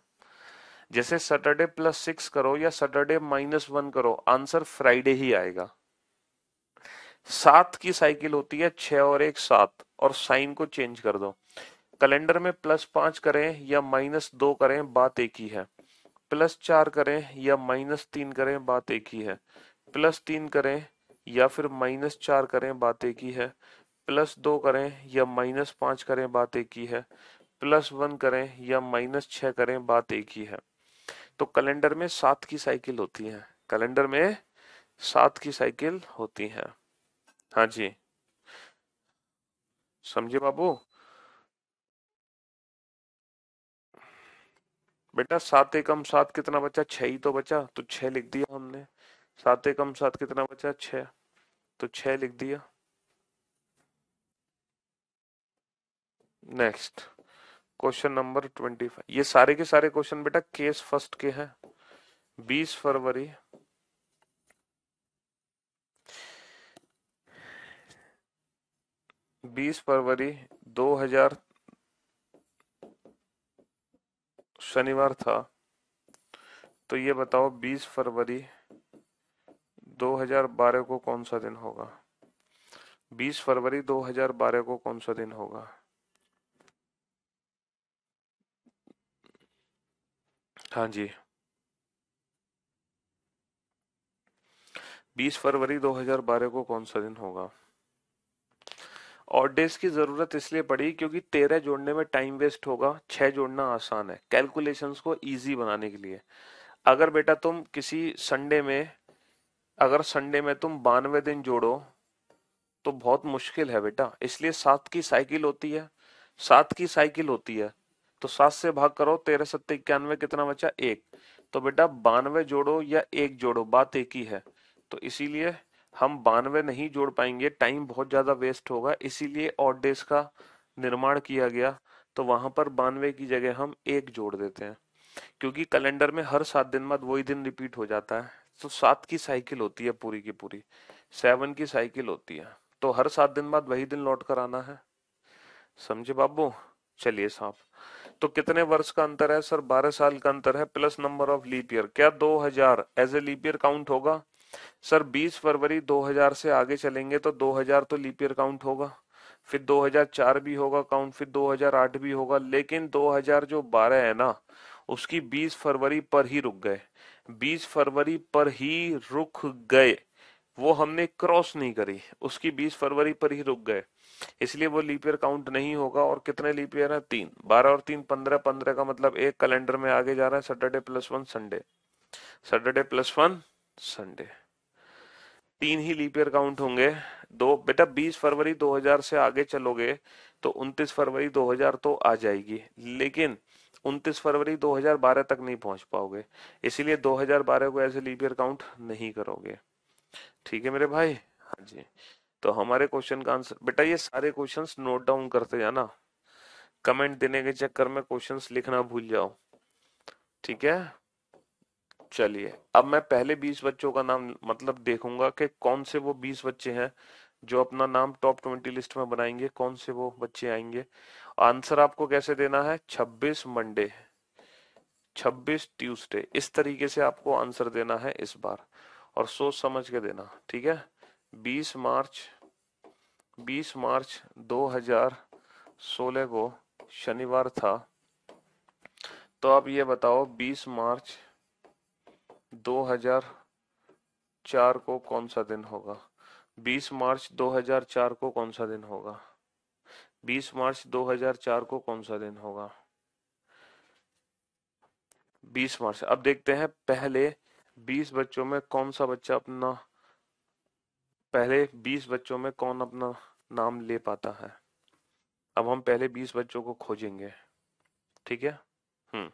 जैसे सैटरडे प्लस 6 करो या सैटरडे -1 करो, आंसर फ्राइडे ही आएगा। 7 की साइकिल होती है, 6 और 1 7, और साइन को चेंज कर दो। कैलेंडर में +5 करें या -2 करें, बात एक ही है। +4 करें या -3 करें, बात एक ही है। +3 करें या फिर -4 करें, बात एक ही है। +2 करें या -5 करें, बात एक ही है। +1 करें या -6 करें, बात एक ही है। तो कैलेंडर में 7 की साइकिल होती है, कैलेंडर में 7 की साइकिल होती है। हाँ जी, समझे बाबू? बेटा 7 एकम 7 कितना बचा? 6 ही तो बचा, तो 6 लिख दिया हमने। 7 एकम 7 कितना बचा? 6, तो 6 लिख दिया। Next, question number 25। ये सारे के सारे क्वेश्चन बेटा केस फर्स्ट के हैं। 20 फरवरी 20 फरवरी 2000 शनिवार था। तो ये बताओ 20 फरवरी 2012 को कौन सा दिन होगा? 20 फरवरी 2012 को कौन सा दिन होगा? हाँ जी, 20 फरवरी 2012 को कौन सा दिन होगा? ऑड डेज की जरूरत इसलिए पड़ी क्योंकि 13 जोड़ने में टाइम वेस्ट होगा, 6 जोड़ना आसान है, कैलकुलेशंस को इजी बनाने के लिए। अगर बेटा तुम किसी संडे में, अगर संडे में तुम 92 दिन जोड़ो तो बहुत मुश्किल है बेटा, इसलिए 7 की साइकिल होती है, 7 की साइकिल होती है। तो 7 से भाग करो, 13 सत्ते 91, कितना बचा? एक। तो बेटा 92 जोड़ो या एक जोड़ो, बात एक ही है। तो इसीलिए हम 92 नहीं जोड़ पाएंगे, टाइम बहुत ज्यादा वेस्ट होगा, इसीलिए ऑड डेज का निर्माण किया गया। तो वहां पर 92 की जगह हम एक जोड़ देते हैं, क्योंकि कैलेंडर में हर 7 दिन बाद वही दिन रिपीट हो जाता है। तो 7 की साइकिल होती है पूरी की पूरी, 7 की साइकिल होती है। तो हर 7 दिन बाद वही दिन लौट कर आना है, समझे बाबू? चलिए साहब, तो कितने वर्ष का अंतर है सर? 12 साल का अंतर है, plus number of leap year. क्या 2000 as a leap year count होगा? सर 20 फरवरी 2000 से आगे चलेंगे तो 2000 तो लीप ईयर काउंट होगा, फिर 2004 भी होगा काउंट, फिर 2008 भी होगा, लेकिन 2000 जो 12 है ना, उसकी 20 फरवरी पर ही रुक गए, 20 फरवरी पर ही रुक गए, वो हमने क्रॉस नहीं करी, उसकी 20 फरवरी पर ही रुक गए, इसलिए वो लीप ईयर काउंट नहीं होगा। और कितने लीप ईयर है? 3। 12 और 3 15, 15 का मतलब एक कैलेंडर में आगे जा रहा है, Saturday plus one Sunday, Saturday plus one Sunday, 3 ही लीप ईयर काउंट होंगे। दो बेटा 20 फरवरी 2000 से आगे चलोगे तो 29 फरवरी 2000 तो आ जाएगी, लेकिन 29 फरवरी 2012 तक नहीं पहुंच पाओगे, इसीलिए 2012 को ऐसे लीप ईयर काउंट नहीं करोगे। ठीक है मेरे भाई? हाँ जी। तो हमारे क्वेश्चन का आंसर बेटा, ये सारे क्वेश्चंस नोट डाउन करते जाना, कमेंट देने के चक्कर में क्वेश्चंस लिखना भूल जाओ, ठीक है? चलिए, अब मैं पहले 20 बच्चों का नाम मतलब देखूंगा कि कौन से वो 20 बच्चे हैं जो अपना नाम टॉप 20 लिस्ट में बनाएंगे, कौन से वो बच्चे आएंगे। आंसर आपको कैसे देना है? 26 मंडे, 26 ट्यूसडे, इस तरीके से आपको आंसर देना है इस बार, और सोच समझ के देना, ठीक है? 20 मार्च 20 मार्च 2016 को शनिवार था, तो आप ये बताओ 20 मार्च 2004 को कौन सा दिन होगा? 20 मार्च 2004 को कौन सा दिन होगा? 20 मार्च 2004 को कौन सा दिन होगा? 20 मार्च। अब देखते हैं पहले 20 बच्चों में कौन सा बच्चा अपना, पहले 20 बच्चों में कौन अपना नाम ले पाता है। अब हम पहले 20 बच्चों को खोजेंगे, ठीक है? हम्म।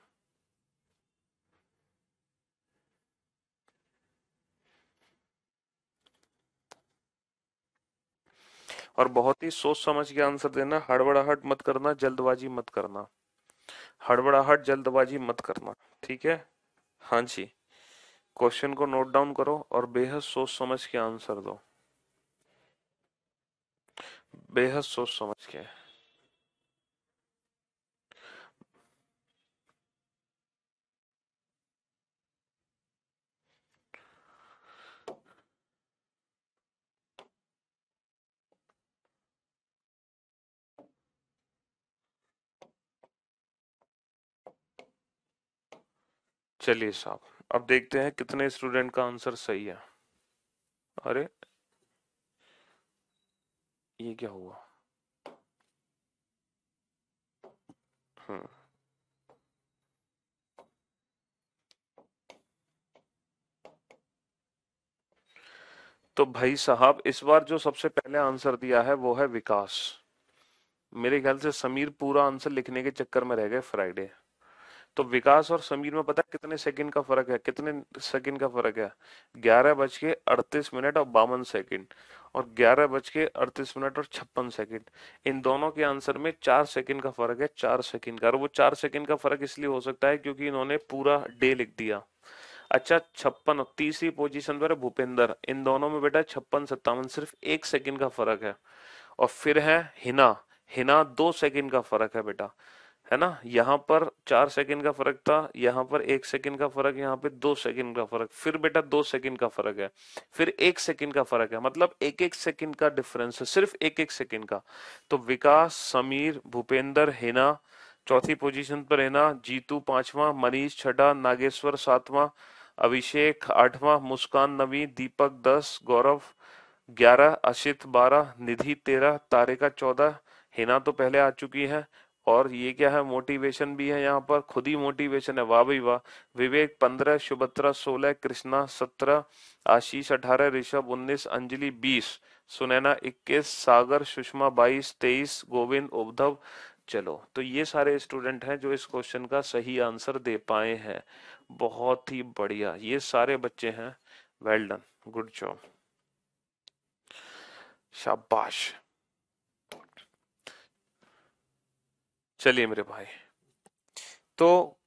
और बहुत ही सोच समझ के आंसर देना, हड़बड़ाहट मत करना, जल्दबाजी मत करना, हड़बड़ाहट जल्दबाजी मत करना, ठीक है? हाँ जी। क्वेश्चन को नोट डाउन करो और बेहद सोच समझ के आंसर दो, बेहद सोच समझ के। चलिए साहब, अब देखते हैं कितने स्टूडेंट का आंसर सही है। अरे ये क्या हुआ? हम्म। तो भाई साहब इस बार जो सबसे पहले आंसर दिया है वो है विकास। मेरे ख्याल से समीर पूरा आंसर लिखने के चक्कर में रह गए फ्राइडे। तो विकास और समीर में पता है कितने सेकंड का फर्क है? कितने सेकंड का फर्क है? 11:38 और 52 सेकंड, और 11:38 और 56 सेकंड। इन दोनों के आंसर में 4 सेकंड का फर्क है, 4 सेकंड का। और वो 4 सेकंड का फर्क इसलिए हो सकता है क्योंकि इन्होंने पूरा डे लिख दिया। अच्छा 56, तीसरी पोजीशन पर है भूपेंद्र, इन दोनों में बेटा 56 57, सिर्फ 1 सेकंड का फर्क है। और फिर है हिना, हिना 2 सेकंड का फर्क है बेटा, है ना? यहाँ पर 4 सेकंड का फर्क था, यहाँ पर 1 सेकंड का फर्क, यहाँ पे 2 सेकंड का फर्क, फिर बेटा 2 सेकंड का फर्क है, फिर 1 सेकंड का फर्क है, मतलब एक एक सेकंड का डिफरेंस है, सिर्फ एक एक सेकंड का। तो विकास, समीर, भूपेंद्र, हिना चौथी पोजीशन पर, हिना, जीतू पांचवा, मनीष छठा, नागेश्वर सातवां, अभिषेक आठवां, मुस्कान नवीं, दीपक 10, गौरव 11, अशित 12, निधि 13, तारिका 14, हिना तो पहले आ चुकी है। और ये क्या है, मोटिवेशन भी है यहाँ पर, खुद ही मोटिवेशन है, वाह भाई वाह। विवेक 15, सुभद्रा 16, कृष्णा 17, आशीष 18, ऋषभ 19, अंजलि 20, सुनैना 21, सागर सुषमा 22, 23, गोविंद उद्धव। चलो, तो ये सारे स्टूडेंट हैं जो इस क्वेश्चन का सही आंसर दे पाए हैं। बहुत ही बढ़िया, ये सारे बच्चे हैं। वेल डन, गुड जॉब, शाबाश। चलिए मेरे भाई, तो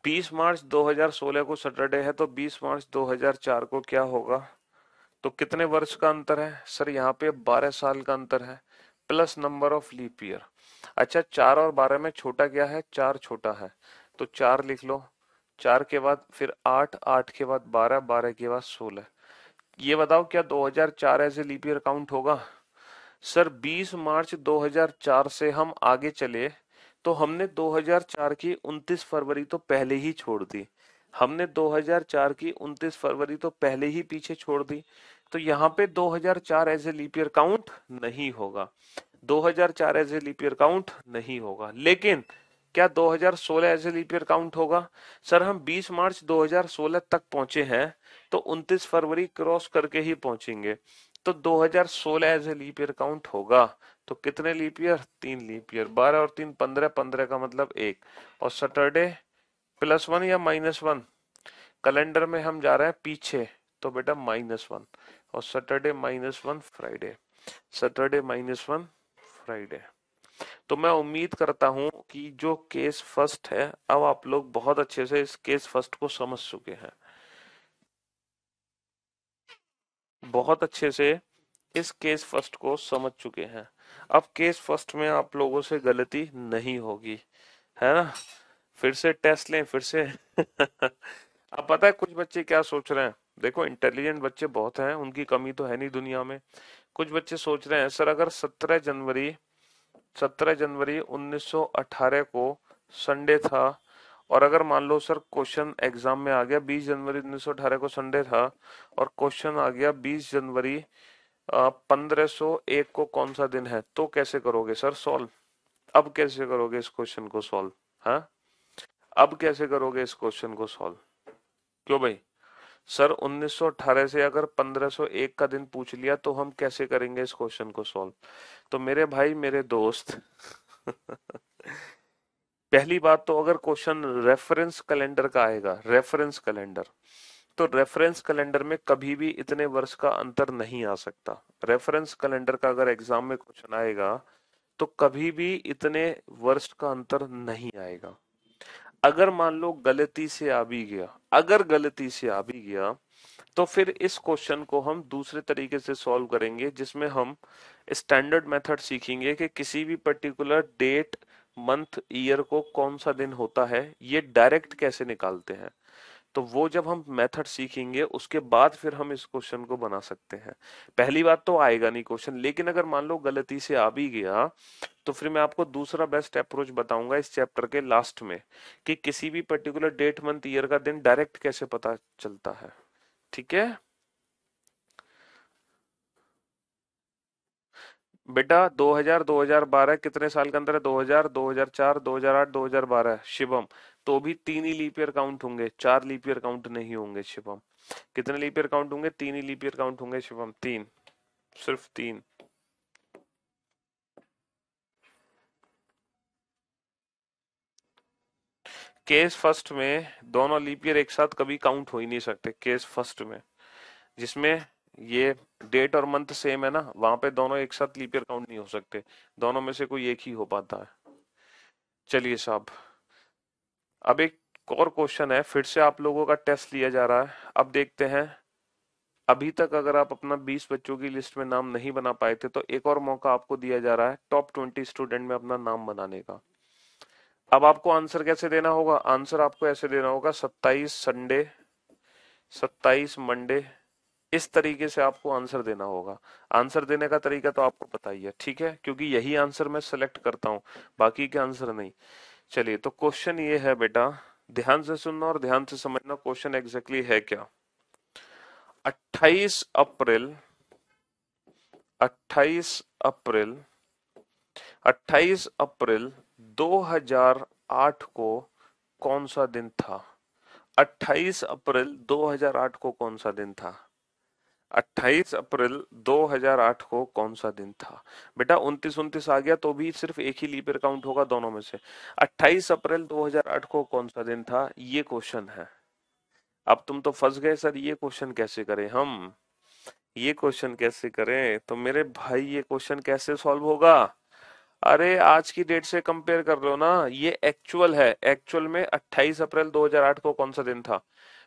20 मार्च 2016 को सैटरडे है, तो 20 मार्च 2004 को क्या होगा? तो कितने वर्ष का अंतर है सर? यहाँ पे 12 साल का अंतर है, plus number of leap year. अच्छा, 4 और 12 में छोटा क्या है? 4 छोटा है, तो 4 लिख लो। 4 के बाद फिर 8, 8 के बाद 12, 12 के बाद 16। ये बताओ क्या 2004 ऐसे लीप ईयर काउंट होगा? सर 20 मार्च 2004 से हम आगे चले तो हमने 2004 की 29 फरवरी तो पहले ही छोड़ दी। हमने 2004 की 29 फरवरी तो पहले ही पीछे छोड़ दी। तो यहाँ पे 2004 as a leap year count नहीं होगा। 2004 as a leap year count नहीं होगा, लेकिन क्या 2016 as a leap year count होगा? सर हम 20 मार्च 2016 तक पहुंचे हैं, तो 29 फरवरी क्रॉस करके ही पहुंचेंगे। तो 2016 as a leap year count होगा। तो कितने लीप ईयर? 3 लीप ईयर, 12 और 3 15, 15 का मतलब 1। और सैटरडे +1 या -1? कैलेंडर में हम जा रहे हैं पीछे, तो बेटा -1। और सैटरडे -1 फ्राइडे, सैटरडे -1 फ्राइडे। तो मैं उम्मीद करता हूं कि जो केस फर्स्ट है, अब आप लोग बहुत अच्छे से इस केस फर्स्ट को समझ चुके हैं, बहुत अच्छे से इस केस फर्स्ट को समझ चुके हैं। अब केस फर्स्ट में आप लोगों से गलती नहीं होगी, है ना? फिर से टेस्ट लें, फिर से। अब पता है कुछ बच्चे क्या सोच रहे हैं? देखो, इंटेलिजेंट बच्चे बहुत हैं, उनकी कमी तो है नहीं दुनिया में। कुछ बच्चे सोच रहे हैं सर, अगर 17 जनवरी 1918 को संडे था, और अगर मान लो सर क्वेश्चन एग्जाम में आ गया 20 जनवरी 1918 को संडे था, और क्वेश्चन आ गया 20 जनवरी 1501 को कौन सा दिन है, तो कैसे करोगे सर सॉल्व? अब कैसे करोगे इस क्वेश्चन को सॉल्व? हाँ, अब कैसे करोगे इस क्वेश्चन को सॉल्व? क्यों भाई? सर 1918 से अगर 1501 का दिन पूछ लिया तो हम कैसे करेंगे इस क्वेश्चन को सॉल्व? तो मेरे भाई, मेरे दोस्त, पहली बात तो अगर क्वेश्चन रेफरेंस कैलेंडर का आएगा, रेफरेंस कैलेंडर, तो रेफरेंस कैलेंडर में कभी भी इतने वर्ष का अंतर नहीं आ सकता। रेफरेंस कैलेंडर का अगर एग्जाम में क्वेश्चन आएगा तो कभी भी इतने वर्ष का अंतर नहीं आएगा। अगर मान लो गलती से आ भी गया, अगर गलती से आ भी गया, तो फिर इस क्वेश्चन को हम दूसरे तरीके से सॉल्व करेंगे, जिसमें हम स्टैंडर्ड मेथड सीखेंगे कि किसी भी पर्टिकुलर डेट, मंथ, ईयर को कौन सा दिन होता है, ये डायरेक्ट कैसे निकालते हैं। तो वो जब हम मेथड सीखेंगे उसके बाद फिर हम इस क्वेश्चन को बना सकते हैं। पहली बात तो आएगा नहीं क्वेश्चन, लेकिन अगर मान लो गलती से आ भी गया, तो फिर मैं आपको दूसरा बेस्ट अप्रोच बताऊंगा इस चैप्टर के लास्ट में, कि किसी भी पर्टिकुलर डेट, मंथ, ईयर का दिन डायरेक्ट कैसे पता चलता है। ठीक है बेटा? 2000 2012 कितने साल का अंदर है? 2000, 2004, 2008, 2012, शिवम। तो भी 3 ही लीप ईयर काउंट होंगे, 4 लीप ईयर काउंट नहीं होंगे शिवम। कितने लीप ईयर काउंट होंगे? 3 ही लीप ईयर काउंट होंगे शिवम, 3, सिर्फ 3। केस फर्स्ट में दोनों लीप ईयर एक साथ कभी काउंट हो ही नहीं सकते। केस फर्स्ट में, जिसमें ये डेट और मंथ सेम है ना, वहां पे दोनों एक साथ लीप ईयर काउंट नहीं हो सकते, दोनों में से कोई एक ही हो पाता है। चलिए साहब, अब एक और क्वेश्चन है, फिर से आप लोगों का टेस्ट लिया जा रहा है। अब देखते हैं, अभी तक अगर आप अपना 20 बच्चों की लिस्ट में नाम नहीं बना पाए थे, तो एक और मौका आपको दिया जा रहा है टॉप 20 स्टूडेंट में अपना नाम बनाने का। अब आपको आंसर कैसे देना होगा? आंसर आपको ऐसे देना होगा, 27 संडे, 27 मंडे, इस तरीके से आपको आंसर देना होगा। आंसर देने का तरीका तो आपको पता ही है, ठीक है, क्योंकि यही आंसर मैं सेलेक्ट करता हूं, बाकी के आंसर नहीं। चलिए, तो क्वेश्चन ये है बेटा, ध्यान से सुनना और ध्यान से समझना क्वेश्चन एग्जैक्टली है क्या। 28 अप्रैल 28 अप्रैल 28 अप्रैल 2008 को कौन सा दिन था? 28 अप्रैल 2008 को कौन सा दिन था? 28 अप्रैल 2008 को कौन सा दिन था? बेटा 29 आ गया तो भी सिर्फ एक ही लीप ईयर काउंट होगा दोनों में से। 28 अप्रैल 2008 को कौन सा दिन था, ये क्वेश्चन है। अब तुम तो फंस गए सर, ये क्वेश्चन कैसे करें हम, ये क्वेश्चन कैसे करें? तो मेरे भाई ये क्वेश्चन कैसे सॉल्व होगा? अरे आज की डेट से कंपेयर कर लो ना, ये एक्चुअल है। एक्चुअल में 28 अप्रैल 2008 को कौन सा दिन था?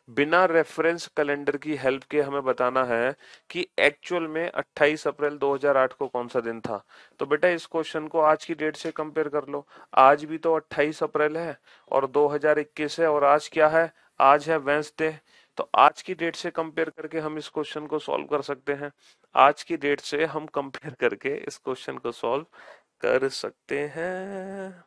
बिना रेफरेंस कैलेंडर की हेल्प के हमें बताना है कि एक्चुअल में 28 अप्रैल 2008 को कौन सा दिन था। तो बेटा इस क्वेश्चन को आज की डेट से कंपेयर कर लो। आज भी तो 28 अप्रैल है और 2021 है, और आज क्या है? आज है वेंसडे। तो आज की डेट से कंपेयर करके हम इस क्वेश्चन को सॉल्व कर सकते हैं। आज की डेट से हम कंपेयर करके इस क्वेश्चन को सॉल्व कर सकते हैं।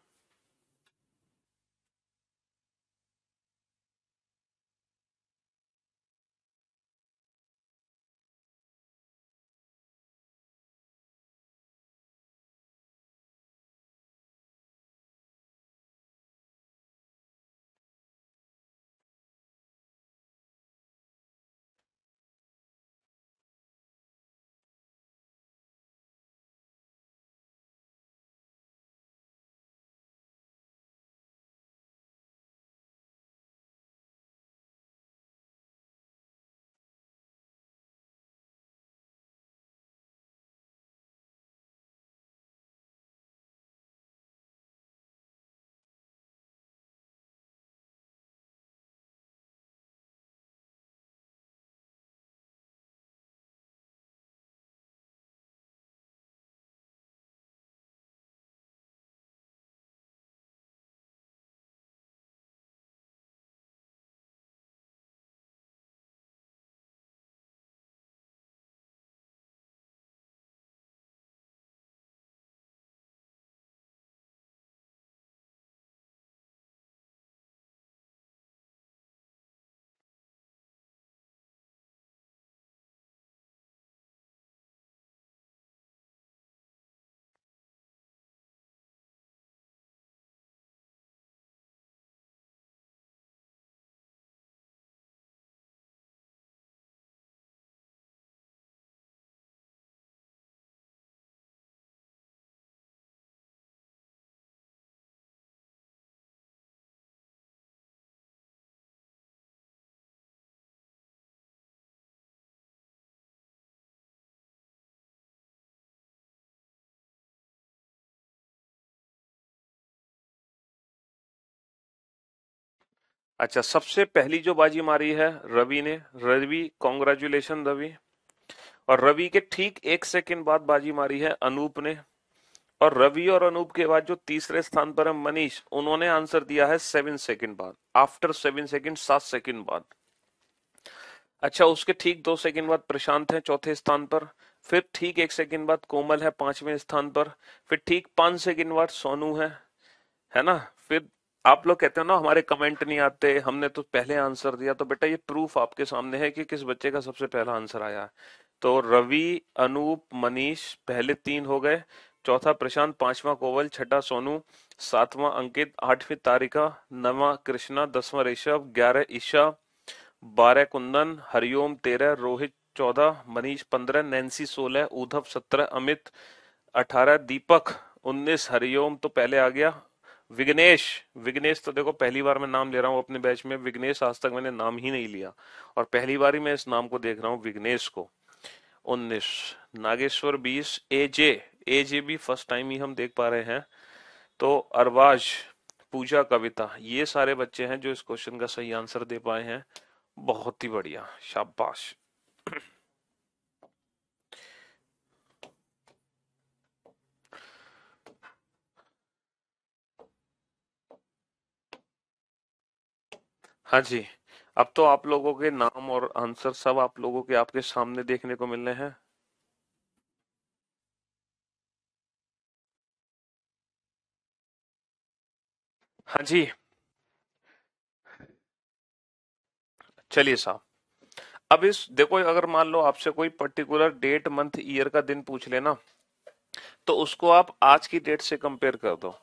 अच्छा, सबसे पहली जो बाजी मारी है रवि ने। रवि, कॉन्ग्रेचुलेशन रवि। और रवि के ठीक 1 सेकंड बाद बाजी मारी है अनूप ने। और रवि और अनूप के बाद जो तीसरे स्थान पर है मनीष, उन्होंने आंसर दिया है 7 सेकंड बाद, आफ्टर 7 सेकंड, 7 सेकंड बाद। अच्छा, उसके ठीक 2 सेकंड बाद प्रशांत है चौथे स्थान पर। फिर ठीक 1 सेकंड बाद कोमल है 5वें स्थान पर। फिर ठीक 5 सेकंड बाद सोनू है ना? फिर आप लोग कहते हो ना हमारे कमेंट नहीं आते, हमने तो पहले आंसर दिया। तो बेटा ये प्रूफ आपके सामने है कि किस बच्चे का सबसे पहला आंसर आया है। तो रवि, अनूप, मनीष पहले 3 हो गए। चौथा प्रशांत, पांचवा कोवल, छठा सोनू, सातवां अंकित, आठवीं तारिका, नवा कृष्णा, 10वां ऋषभ, 11 ईशा, 12 कुंदन, हरिओम 13, रोहित 14, मनीष 15, नैन्सी 16, उद्धव 17, अमित 18, दीपक 19, हरिओम तो पहले आ गया। विग्नेश, विग्नेश तो देखो पहली बार मैं नाम ले रहा हूँ अपने बैच में। विग्नेश आज तक मैंने नाम ही नहीं लिया, और पहली बार ही मैं इस नाम को देख रहा हूँ विग्नेश को। 19, नागेश्वर 20, एजे, एजे भी फर्स्ट टाइम ही हम देख पा रहे हैं। तो अरबाज, पूजा, कविता, ये सारे बच्चे हैं जो इस क्वेश्चन का सही आंसर दे पाए हैं। बहुत ही बढ़िया, शाबाश। हाँ जी, अब तो आप लोगों के नाम और आंसर सब आप लोगों के आपके सामने देखने को मिलने हैं। हाँ जी, चलिए साहब। अब इस देखो, अगर मान लो आपसे कोई पर्टिकुलर डेट मंथ ईयर का दिन पूछ लेना, तो उसको आप आज की डेट से कंपेयर कर दो।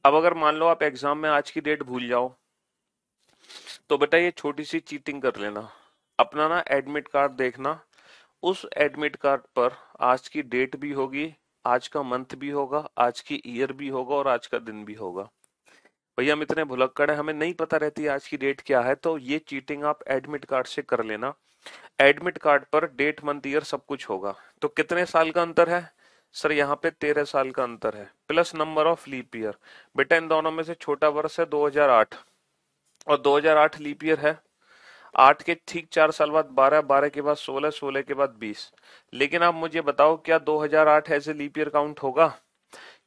अब अगर मान लो आप एग्जाम में आज की डेट भूल जाओ, तो बेटा ये छोटी सी चीटिंग कर लेना, अपना ना एडमिट कार्ड देखना, उस एडमिट कार्ड पर आज की डेट भी होगी, आज का मंथ भी होगा, आज की ईयर भी होगा और आज का दिन भी होगा। भैया हम इतने भुलक्कड़ है, हमें नहीं पता रहती आज की डेट क्या है, तो ये चीटिंग आप एडमिट कार्ड से कर लेना। एडमिट कार्ड पर डेट मंथ ईयर सब कुछ होगा। तो कितने साल का अंतर है सर? यहाँ पे 13 साल का अंतर है, plus number of leap year. बेटा इन दोनों में से छोटा वर्ष है 2008, और 2008 लीप ईयर है। 8 के ठीक 4 साल बाद 12, 12 के बाद 16, 16 के बाद 20। लेकिन आप मुझे बताओ, क्या 2008 ऐसे लीप ईयर काउंट होगा?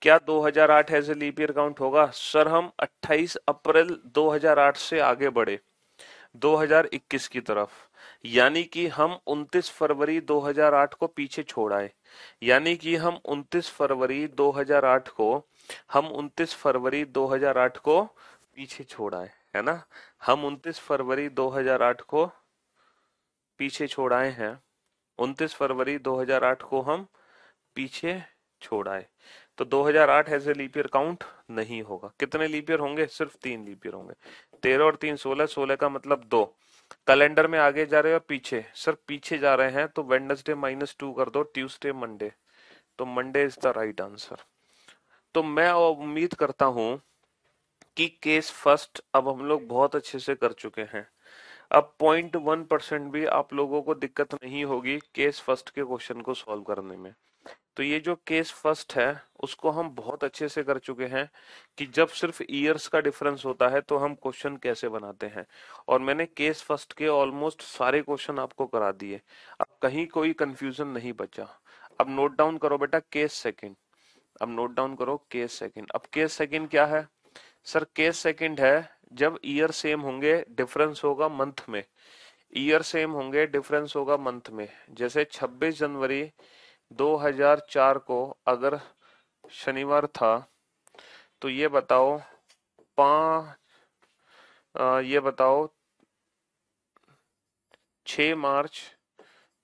क्या 2008 ऐसे लीप ईयर काउंट होगा? सर हम 28 अप्रैल 2008 से आगे बढ़े 2021 की तरफ, यानी कि हम 29 फरवरी 2008 को पीछे छोड़ आए। यानी कि हम 29 फरवरी 2008 को हम 29 फरवरी 2008 को पीछे छोड़ आए, है ना? हम 29 फरवरी 2008 को पीछे छोड़ आए हैं। 29 फरवरी 2008 को हम पीछे छोड़ आए। तो 2008 ऐसे लीप ईयर काउंट नहीं होगा। कितने लीप ईयर होंगे? सिर्फ 3 लीप ईयर होंगे। 13 और 3 16, 16 का मतलब 2। कैलेंडर में आगे जा रहे हो पीछे? सर पीछे जा रहे हैं तो वेडनेसडे -2 कर दो, ट्यूसडे मंडे, तो Monday is the right answer. तो मैं उम्मीद करता हूं कि केस फर्स्ट अब हम लोग बहुत अच्छे से कर चुके हैं। अब 0.1% भी आप लोगों को दिक्कत नहीं होगी केस फर्स्ट के क्वेश्चन को सॉल्व करने में। तो ये जो केस फर्स्ट है उसको हम बहुत अच्छे से कर चुके हैं कि जब सिर्फ ईयर्स का डिफरेंस होता है तो हम क्वेश्चन कैसे बनाते हैं। और मैंने केस फर्स्ट के ऑलमोस्ट सारे क्वेश्चन आपको करा दिए, अब कहीं कोई कंफ्यूजन नहीं बचा। अब नोट डाउन करो बेटा केस सेकंड। अब नोट डाउन करो केस सेकंड। अब केस सेकंड क्या है? सर केस सेकंड है जब ईयर सेम होंगे, डिफरेंस होगा मंथ में। ईयर सेम होंगे, डिफरेंस होगा मंथ में। जैसे 26 जनवरी 2004 को अगर शनिवार था, तो ये बताओ ये बताओ 6 मार्च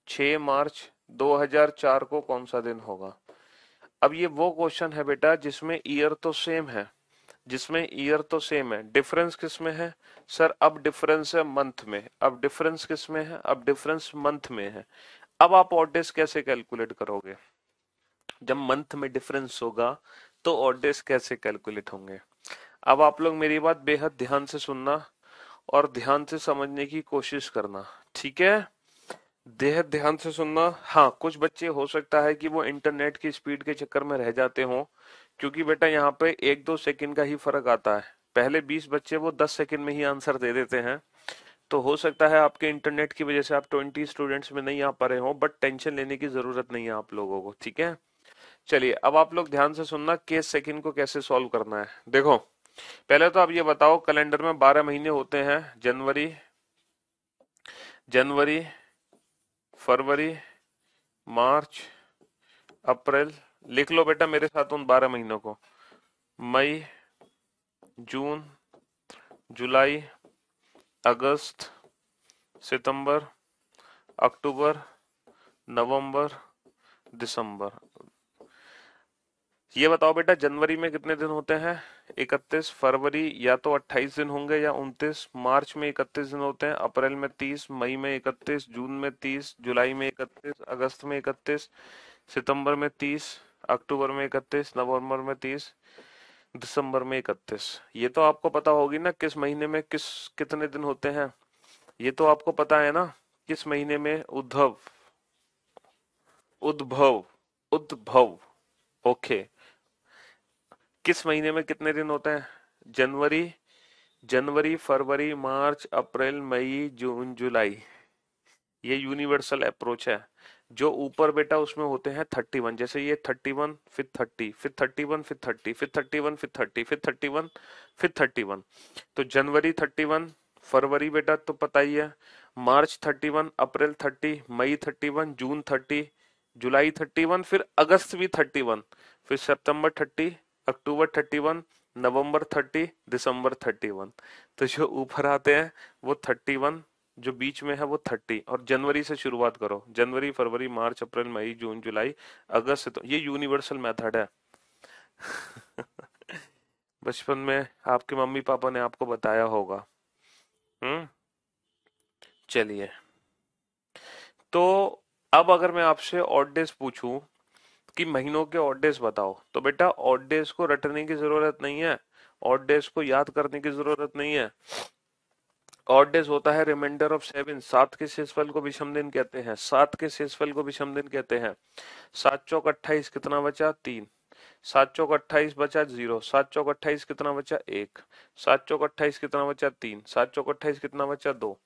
6 मार्च 2004 को कौन सा दिन होगा? अब ये वो क्वेश्चन है बेटा जिसमें ईयर तो सेम है, जिसमें ईयर तो सेम है, डिफरेंस किस में है? सर अब डिफरेंस है मंथ में। अब डिफरेंस किस में है? अब डिफरेंस मंथ में है। अब आप ऑड डेज कैसे कैलकुलेट करोगे? जब मंथ में डिफरेंस होगा तो ऑड डेज कैसे कैलकुलेट होंगे? अब आप लोग मेरी बात बेहद ध्यान से सुनना और ध्यान से समझने की कोशिश करना, ठीक है? बेहद ध्यान से सुनना। हाँ, कुछ बच्चे हो सकता है कि वो इंटरनेट की स्पीड के चक्कर में रह जाते हों, क्योंकि बेटा यहाँ पे 1-2 सेकंड का ही फर्क आता है। पहले 20 बच्चे वो 10 सेकंड में ही आंसर दे देते हैं। तो हो सकता है आपके इंटरनेट की वजह से आप 20 स्टूडेंट्स में नहीं आ पा रहे हो, बट टेंशन लेने की जरूरत नहीं है आप लोगों को, ठीक है? चलिए अब आप लोग ध्यान से सुनना केस सेकंड को कैसे सॉल्व करना है। देखो पहले तो आप ये बताओ, कैलेंडर में 12 महीने होते हैं, जनवरी जनवरी फरवरी मार्च अप्रैल। लिख लो बेटा मेरे साथ उन 12 महीनों को। मई, जून, जुलाई, अगस्त, सितंबर, अक्टूबर, नवंबर, दिसंबर। ये बताओ बेटा जनवरी में कितने दिन होते हैं? 31। फरवरी या तो 28 दिन होंगे या 29। मार्च में 31 दिन होते हैं। अप्रैल में 30, मई में 31, जून में 30, जुलाई में 31, अगस्त में 31, सितंबर में 30, अक्टूबर में 31, नवंबर में 30, दिसंबर में 31। ये तो आपको पता होगी ना किस महीने में कितने दिन होते हैं? ये तो आपको पता है ना किस महीने में उद्भव उद्भव उद्भव ओके, किस महीने में कितने दिन होते हैं? जनवरी जनवरी फरवरी मार्च अप्रैल मई जून जुलाई। ये यूनिवर्सल अप्रोच है। जो ऊपर बेटा उसमें होते हैं 31, जैसे ये 31 फिर 30 फिर 31 फिर 30 फिर 31 फिर 30 फिर 31 फिर 31। तो जनवरी 31, फरवरी बेटा तो पता ही है, मार्च 31, अप्रैल 30, मई 31, जून 30, जुलाई 31, फिर अगस्त भी 31, फिर सितंबर 30, अक्टूबर 31, नवंबर 30, दिसंबर 31। तो जो ऊपर आते हैं वो 31 जो बीच में है वो 30, और जनवरी से शुरुआत करो, जनवरी फरवरी मार्च अप्रैल मई जून जुलाई अगस्त से, तो ये यूनिवर्सल मेथड है। बचपन में आपके मम्मी पापा ने आपको बताया होगा। हम्म। चलिए, तो अब अगर मैं आपसे ऑड डेज पूछूं कि महीनों के ऑड डेज बताओ, तो बेटा ऑड डेज को रटने की जरूरत नहीं है, ऑड डेज को याद करने की जरूरत नहीं है। ऑड डेज होता है रिमाइंडर ऑफ 7, सात के शेषफल को विषम दिन कहते हैं, सात के शेषफल को विषम दिन कहते हैं। सात चौक 28, कितना बचा 3, सात चौक 28 बचा 0, सात चौक 28 कितना बचा 1, सात चौक 28 कितना बचा 3, सात चौक 28 कितना बचा 2।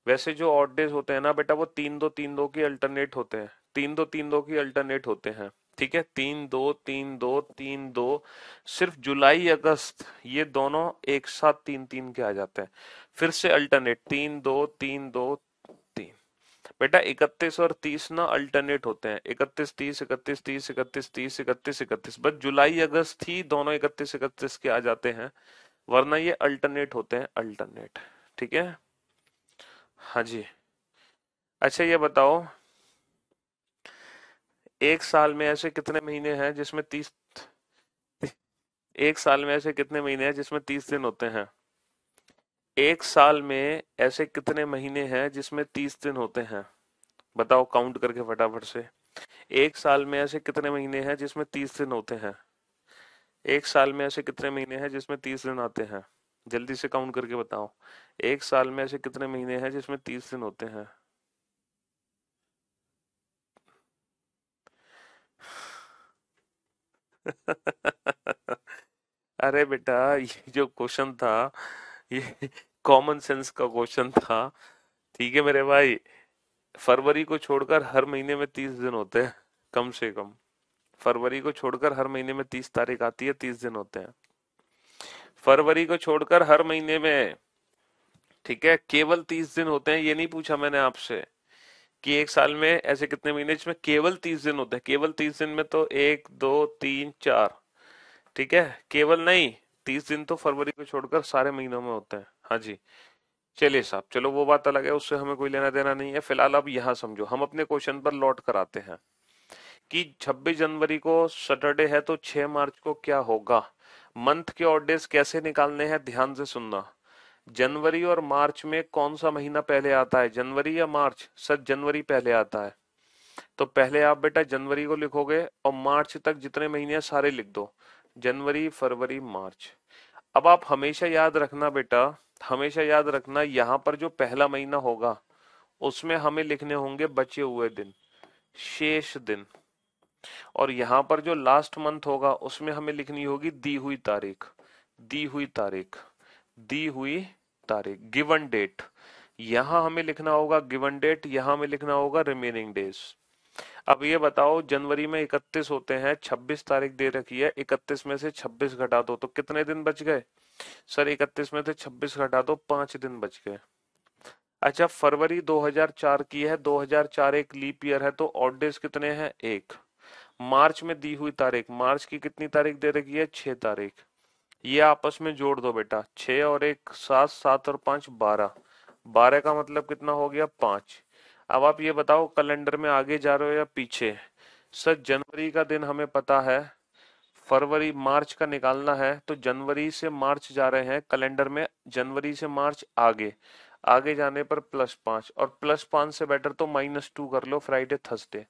वैसे जो ऑड डेज होते हैं ना बेटा, वो 3 2 3 2 की अल्टरनेट होते हैं, 3 2 3 2 की अल्टरनेट होते हैं। ठीक है, 3 2 3 2 3 2। सिर्फ जुलाई अगस्त ये दोनों एक साथ 3 3 के आ जाते हैं। फिर से अल्टरनेट 3 2 3 2 3। बेटा 31 और 30 ना अल्टरनेट होते हैं, 31 30, 31 30, 31 30, 31 31, बस जुलाई अगस्त ही दोनों 31 31 के आ जाते हैं, वरना ये अल्टरनेट होते हैं, अल्टरनेट। ठीक है। हाँ जी। अच्छा ये बताओ, एक साल में ऐसे कितने महीने हैं जिसमें 30, एक साल में ऐसे कितने महीने हैं जिसमें 30 दिन होते हैं? एक साल में ऐसे कितने महीने हैं जिसमें 30 दिन होते हैं? बताओ काउंट करके फटाफट से। एक साल में ऐसे कितने महीने हैं जिसमें 30 दिन होते हैं? एक साल में ऐसे कितने महीने हैं जिसमें 30 दिन आते हैं? जल्दी से काउंट करके बताओ। एक साल में ऐसे कितने महीने हैं जिसमें 30 दिन होते हैं? अरे बेटा, ये जो क्वेश्चन था, ये कॉमन सेंस का क्वेश्चन था। ठीक है मेरे भाई, फरवरी को छोड़कर हर महीने में 30 दिन होते हैं, कम से कम। फरवरी को छोड़कर हर महीने में 30 तारीख आती है, 30 दिन होते हैं फरवरी को छोड़कर हर महीने में। ठीक है, केवल 30 दिन होते हैं, ये नहीं पूछा मैंने आपसे कि एक साल में ऐसे कितने महीने जिसमें केवल 30 दिन होते हैं। केवल 30 दिन में तो 1 2 3 4। ठीक है, केवल नहीं, 30 दिन तो फरवरी को छोड़कर सारे महीनों में होते हैं। हाँ जी। चलिए साहब, चलो वो बात अलग है, उससे हमें कोई लेना देना नहीं है। फिलहाल अब यहाँ समझो, हम अपने क्वेश्चन पर लौट कर आते हैं कि 26 जनवरी को सैटरडे है, तो 6 मार्च को क्या होगा? मंथ के ऑड डेज कैसे निकालने हैं, ध्यान से सुनना। जनवरी और मार्च में कौन सा महीना पहले आता है, जनवरी या मार्च? सर जनवरी पहले आता है। तो पहले आप बेटा जनवरी को लिखोगे और मार्च तक जितने महीने हैं सारे लिख दो, जनवरी फरवरी मार्च। अब आप हमेशा याद रखना बेटा, हमेशा याद रखना, यहाँ पर जो पहला महीना होगा उसमें हमें लिखने होंगे बचे हुए दिन, शेष दिन। और यहाँ पर जो लास्ट मंथ होगा उसमें हमें लिखनी होगी दी हुई तारीख, दी हुई तारीख, दी हुई तारीख, गिवन डेट। यहाँ हमें लिखना होगा गिवन डेट, यहाँ हमें लिखना होगा रिमेनिंग डेज। अब ये बताओ, जनवरी में 31 होते हैं, 26 तारीख दे रखी है, 31 में से 26 घटा दो तो कितने दिन बच गए? सर 31 में से 26 घटा दो, 5 दिन बच गए। अच्छा, फरवरी 2004 की है, 2004 एक लीप ईयर है, तो ऑड डेज कितने हैं? एक। मार्च में दी हुई तारीख, मार्च की कितनी तारीख दे रखी है? 6 तारीख। ये आपस में जोड़ दो बेटा, 6 और 1 7, 7 और 5 12, 12 का मतलब कितना हो गया? 5। अब आप ये बताओ, कैलेंडर में आगे जा रहे हो या पीछे? सर जनवरी का दिन हमें पता है, फरवरी मार्च का निकालना है, तो जनवरी से मार्च जा रहे हैं कैलेंडर में, जनवरी से मार्च आगे, आगे जाने पर +5, और +5 से बेटर तो -2 कर लो, फ्राइडे थर्सडे,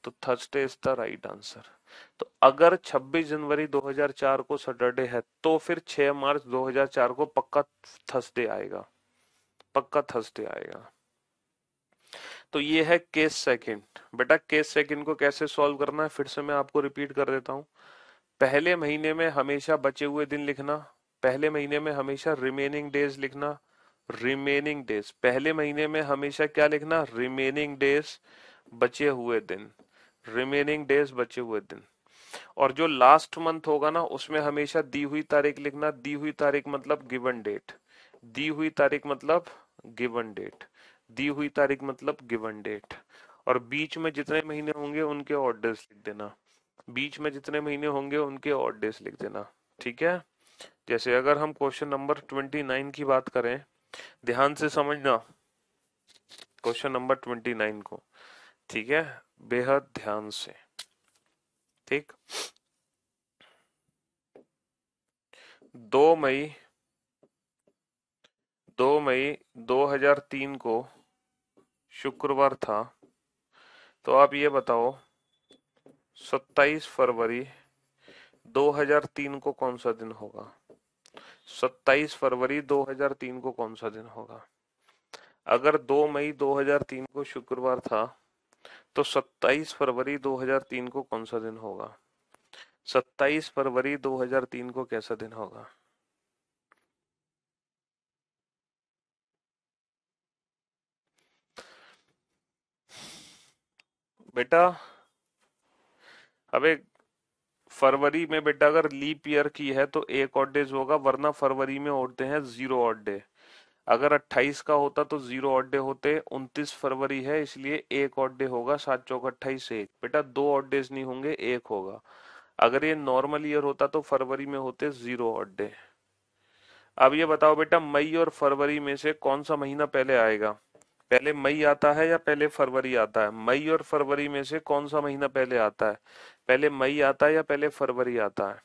तो Thursday is the right answer. तो अगर 26 जनवरी 2004 को सैटरडे है, तो फिर 6 मार्च 2004 को पक्का थर्सडे आएगा, पक्का थर्सडे आएगा। तो ये है केस सेकंड। बेटा केस सेकंड को कैसे सॉल्व करना है, फिर से मैं आपको रिपीट कर देता हूँ। पहले महीने में हमेशा बचे हुए दिन लिखना, पहले महीने में हमेशा रिमेनिंग डेज लिखना, रिमेनिंग डेज, पहले महीने में हमेशा क्या लिखना? रिमेनिंग डेज, बचे हुए दिन, रिमेनिंग डेज बचे हुए दिन। और जो लास्ट मंथ होगा ना, उसमें हमेशा दी हुई तारीख लिखना, दी हुई तारीख मतलब गिवन डेट, दी हुई तारीख मतलब गिवन डेट, दी हुई तारीख मतलब गिवन डेट। और बीच में जितने महीने होंगे उनके ऑड डेज लिख देना, बीच में जितने महीने होंगे उनके ऑड डेज लिख देना। ठीक है। जैसे अगर हम क्वेश्चन नंबर 29 की बात करें, ध्यान से समझना, क्वेश्चन नंबर 29 को, ठीक है, बेहद ध्यान से। ठीक, 2 मई 2003 को शुक्रवार था। तो आप ये बताओ 27 फरवरी 2003 को कौन सा दिन होगा? 27 फरवरी 2003 को कौन सा दिन होगा? अगर 2 मई 2003 को शुक्रवार था तो 27 फरवरी 2003 को कौन सा दिन होगा? 27 फरवरी 2003 को कैसा दिन होगा? बेटा अबे फरवरी में बेटा अगर लीप ईयर की है तो एक ऑड डेज होगा, वरना फरवरी में होते हैं 0 ऑड डे। अगर 28 का होता तो 0 ऑड डे होते। 29 फरवरी है इसलिए एक ऑड डे होगा। 7 चौक 28 एक। बेटा 2 ऑड डेज नहीं होंगे, एक होगा। अगर ये नॉर्मल ईयर होता तो फरवरी में होते 0 ऑड डे। अब ये बताओ बेटा मई और फरवरी में से कौन सा महीना पहले आएगा? पहले मई आता है या पहले फरवरी आता है? मई और फरवरी में से कौन सा महीना पहले आता है? पहले मई आता है या पहले फरवरी आता है?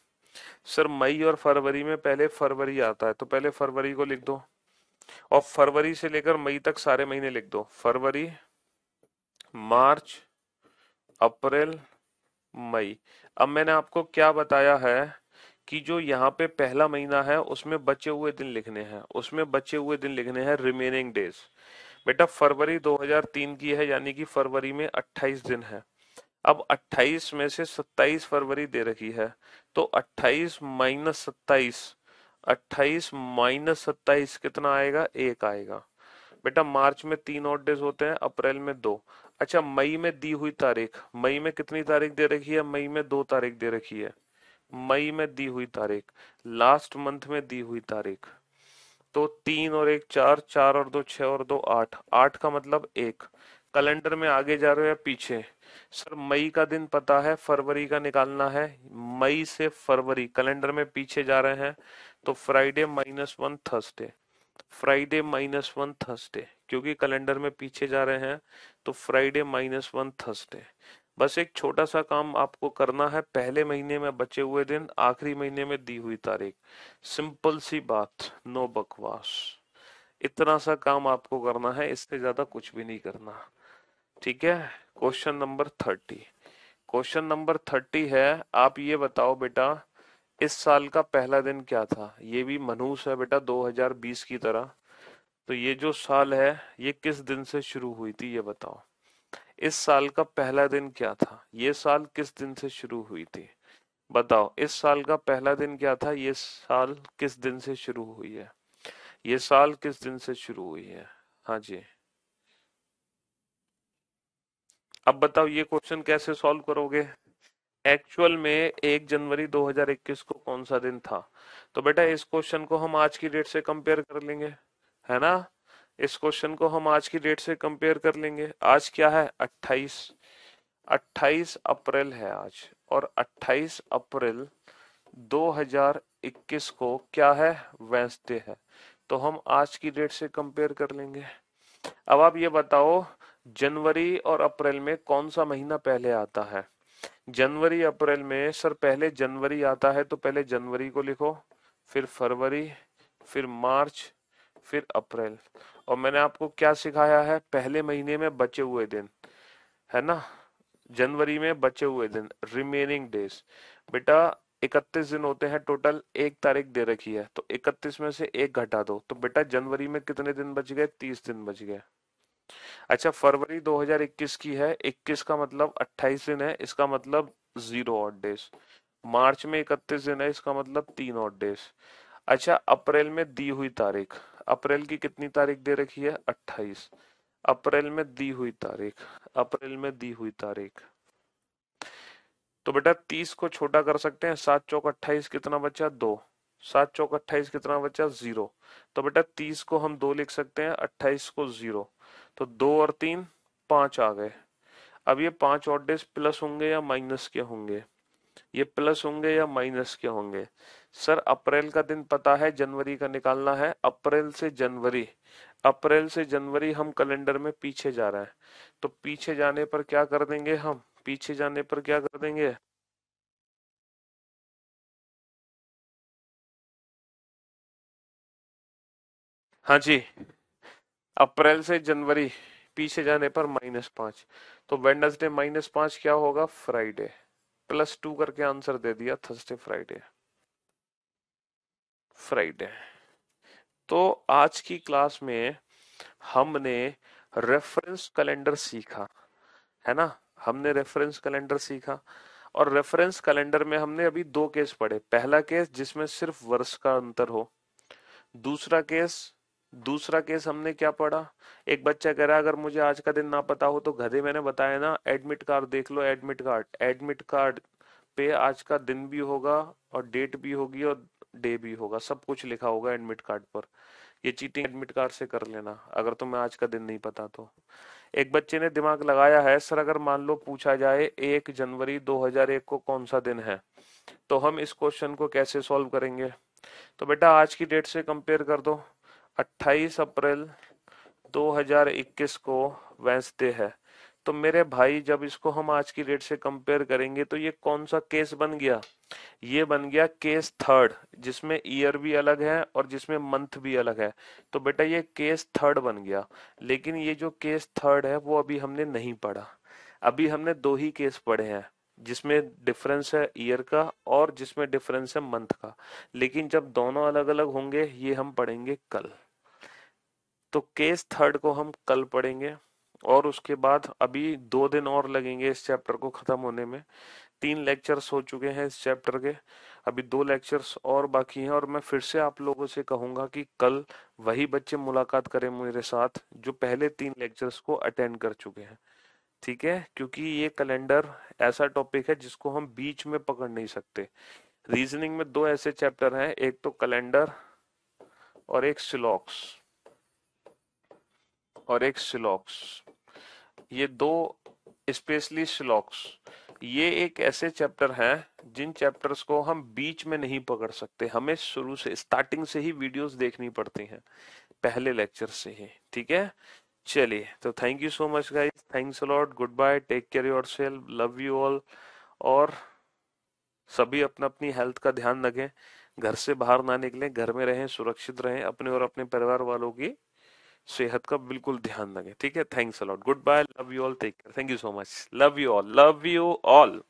सर मई और फरवरी में पहले फरवरी आता है, तो पहले फरवरी को लिख दो और फरवरी से लेकर मई तक सारे महीने लिख दो। फरवरी, मार्च, अप्रैल, मई। अब मैंने आपको क्या बताया है कि जो यहाँ पे पहला महीना है उसमें बचे हुए दिन लिखने हैं, उसमें बचे हुए दिन लिखने हैं, रिमेनिंग डेज। बेटा फरवरी 2003 की है यानी कि फरवरी में 28 दिन है। अब 28 में से 27 फरवरी दे रखी है, तो 28 माइनस 27, 28 माइनस 27 कितना आएगा? एक आएगा। बेटा मार्च में 3 ऑड डेज होते हैं, अप्रैल में 2। अच्छा मई में दी हुई तारीख, मई में कितनी तारीख दे रखी है? मई में 2 तारीख दे रखी है। मई में दी हुई तारीख, लास्ट मंथ में दी हुई तारीख। तो 3 और 1 4, 4 और 2 6 और 2 8, 8 का मतलब 1। कैलेंडर में आगे जा रहे हो या पीछे? सर मई का दिन पता है, फरवरी का निकालना है। मई से फरवरी कैलेंडर में पीछे जा रहे हैं तो फ्राइडे -1 थर्सडे, फ्राइडे -1 थर्सडे, क्योंकि कैलेंडर में पीछे जा रहे हैं तो फ्राइडे -1 थर्सडे। बस एक छोटा सा काम आपको करना है, पहले महीने में बचे हुए दिन, आखिरी महीने में दी हुई तारीख। सिंपल सी बात, नो बकवास। इतना सा काम आपको करना है, इससे ज्यादा कुछ भी नहीं करना। ठीक है, क्वेश्चन नंबर 30। क्वेश्चन नंबर 30 है, आप ये बताओ बेटा इस साल का पहला दिन क्या था? ये भी मनहूस है बेटा 2020 की तरह। तो ये जो साल है ये किस दिन से शुरू हुई थी ये बताओ। इस साल का पहला दिन क्या था? ये साल किस दिन से शुरू हुई थी? बताओ इस साल का पहला दिन क्या था? ये साल किस दिन से शुरू हुई है? ये साल किस दिन से शुरू हुई है? हाँ जी। अब बताओ ये क्वेश्चन कैसे सॉल्व करोगे? एक्चुअल में 1 जनवरी 2021 को कौन सा दिन था? तो बेटा इस क्वेश्चन को हम आज की डेट से कंपेयर कर लेंगे, है ना? इस क्वेश्चन को हम आज की डेट से कंपेयर कर लेंगे। आज क्या है? 28, 28 अप्रैल है आज। और 28 अप्रैल 2021 को क्या है? वेंसडे है। तो हम आज की डेट से कंपेयर कर लेंगे। अब आप ये बताओ जनवरी और अप्रैल में कौन सा महीना पहले आता है? जनवरी अप्रैल में सर पहले जनवरी आता है, तो पहले जनवरी को लिखो, फिर फरवरी, फिर मार्च, फिर अप्रैल। और मैंने आपको क्या सिखाया है? पहले महीने में बचे हुए दिन, है ना? जनवरी में बचे हुए दिन, रिमेनिंग डेज। बेटा 31 दिन होते हैं टोटल, एक तारीख दे रखी है तो 31 में से एक घटा दो, तो बेटा जनवरी में कितने दिन बच गए? 30 दिन बच गए। अच्छा फरवरी 2021 की है, 21 का मतलब 28 दिन है, इसका मतलब 0 ऑड डेज। मार्च में 31 दिन है, इसका मतलब 3 ऑड डेज। अच्छा अप्रैल में दी हुई तारीख, अप्रैल की कितनी तारीख दे रखी है? 28। अप्रैल में दी हुई तारीख, अप्रैल में दी हुई तारीख। तो बेटा 30 को छोटा कर सकते हैं, 7 चौक 28 कितना बचा? 2। 7 चौक 28 कितना बचा? 0। तो बेटा 30 को हम 2 लिख सकते हैं, 28 को 0। तो 2 और 3 5 आ गए। अब ये 5 ऑड डेज प्लस होंगे या माइनस के होंगे? ये प्लस होंगे या माइनस के होंगे? सर अप्रैल का दिन पता है, जनवरी का निकालना है। अप्रैल से जनवरी, अप्रैल से जनवरी हम कैलेंडर में पीछे जा रहे हैं, तो पीछे जाने पर क्या कर देंगे हम, पीछे जाने पर क्या कर देंगे? हाँ जी, अप्रैल से जनवरी पीछे जाने पर -5, तो वेडनेसडे -5 क्या होगा? फ्राइडे। +2 करके आंसर दे दिया, थर्सडे फ्राइडे। फ्राइडे। तो आज की क्लास में हमने रेफरेंस कैलेंडर सीखा, है ना? हमने रेफरेंस कैलेंडर सीखा, और रेफरेंस कैलेंडर में हमने अभी दो केस पढ़े। पहला केस जिसमें सिर्फ वर्ष का अंतर हो, दूसरा केस दूसरा केस हमने क्या पढ़ा? एक बच्चा कह रहा है अगर मुझे आज का दिन ना पता हो तो गधे, मैंने बताया ना, एडमिट कार्ड देख लो, एडमिट कार्ड, एडमिट कार्ड पे आज का दिन भी होगा और डेट भी होगी और डे भी होगा, सब कुछ लिखा होगा एडमिट कार्ड पर। ये चीटिंग एडमिट कार्ड से कर लेना अगर तुम्हें आज का दिन नहीं पता तो। एक बच्चे ने दिमाग लगाया है, सर अगर मान लो पूछा जाए 1 जनवरी 2001 को कौन सा दिन है, तो हम इस क्वेश्चन को कैसे सॉल्व करेंगे? तो बेटा आज की डेट से कंपेयर कर दो। 28 अप्रैल 2021 को वेंसडे है, तो मेरे भाई जब इसको हम आज की डेट से कंपेयर करेंगे तो ये कौन सा केस बन गया? ये बन गया केस थर्ड, जिसमें ईयर भी अलग है और जिसमें मंथ भी अलग है। तो बेटा ये केस थर्ड बन गया। लेकिन ये जो केस थर्ड है वो अभी हमने नहीं पढ़ा। अभी हमने दो ही केस पढ़े हैं, जिसमें डिफरेंस है ईयर का और जिसमें डिफरेंस है मंथ का। लेकिन जब दोनों अलग अलग होंगे ये हम पढ़ेंगे कल। तो केस थर्ड को हम कल पढ़ेंगे, और उसके बाद अभी 2 दिन और लगेंगे इस चैप्टर को खत्म होने में। 3 लेक्चर्स हो चुके हैं इस चैप्टर के, अभी 2 लेक्चर्स और बाकी हैं। और मैं फिर से आप लोगों से कहूंगा कि कल वही बच्चे मुलाकात करें मेरे साथ जो पहले 3 लेक्चर्स को अटेंड कर चुके हैं, ठीक है? क्योंकि ये कैलेंडर ऐसा टॉपिक है जिसको हम बीच में पकड़ नहीं सकते। रीजनिंग में दो ऐसे चैप्टर हैं, एक तो कैलेंडर और एक सिलॉक्स, ये दो, स्पेशली सिलॉक्स, ये एक ऐसे चैप्टर हैं जिन चैप्टर्स को हम बीच में नहीं पकड़ सकते, हमें शुरू से स्टार्टिंग से ही वीडियोस देखनी पड़ती हैं, पहले लेक्चर से ही, ठीक है? चलिए, तो thank you so much guys, thanks a lot, good bye, take care yourself, love you all. और सभी अपना अपनी हेल्थ का ध्यान रखें, घर से बाहर ना निकलें, घर में रहें, सुरक्षित रहें, अपने और अपने परिवार वालों की सेहत का बिल्कुल ध्यान रखें, ठीक है? Thanks a lot, good bye, love you all, take care, thank you so much, love you all, love you all.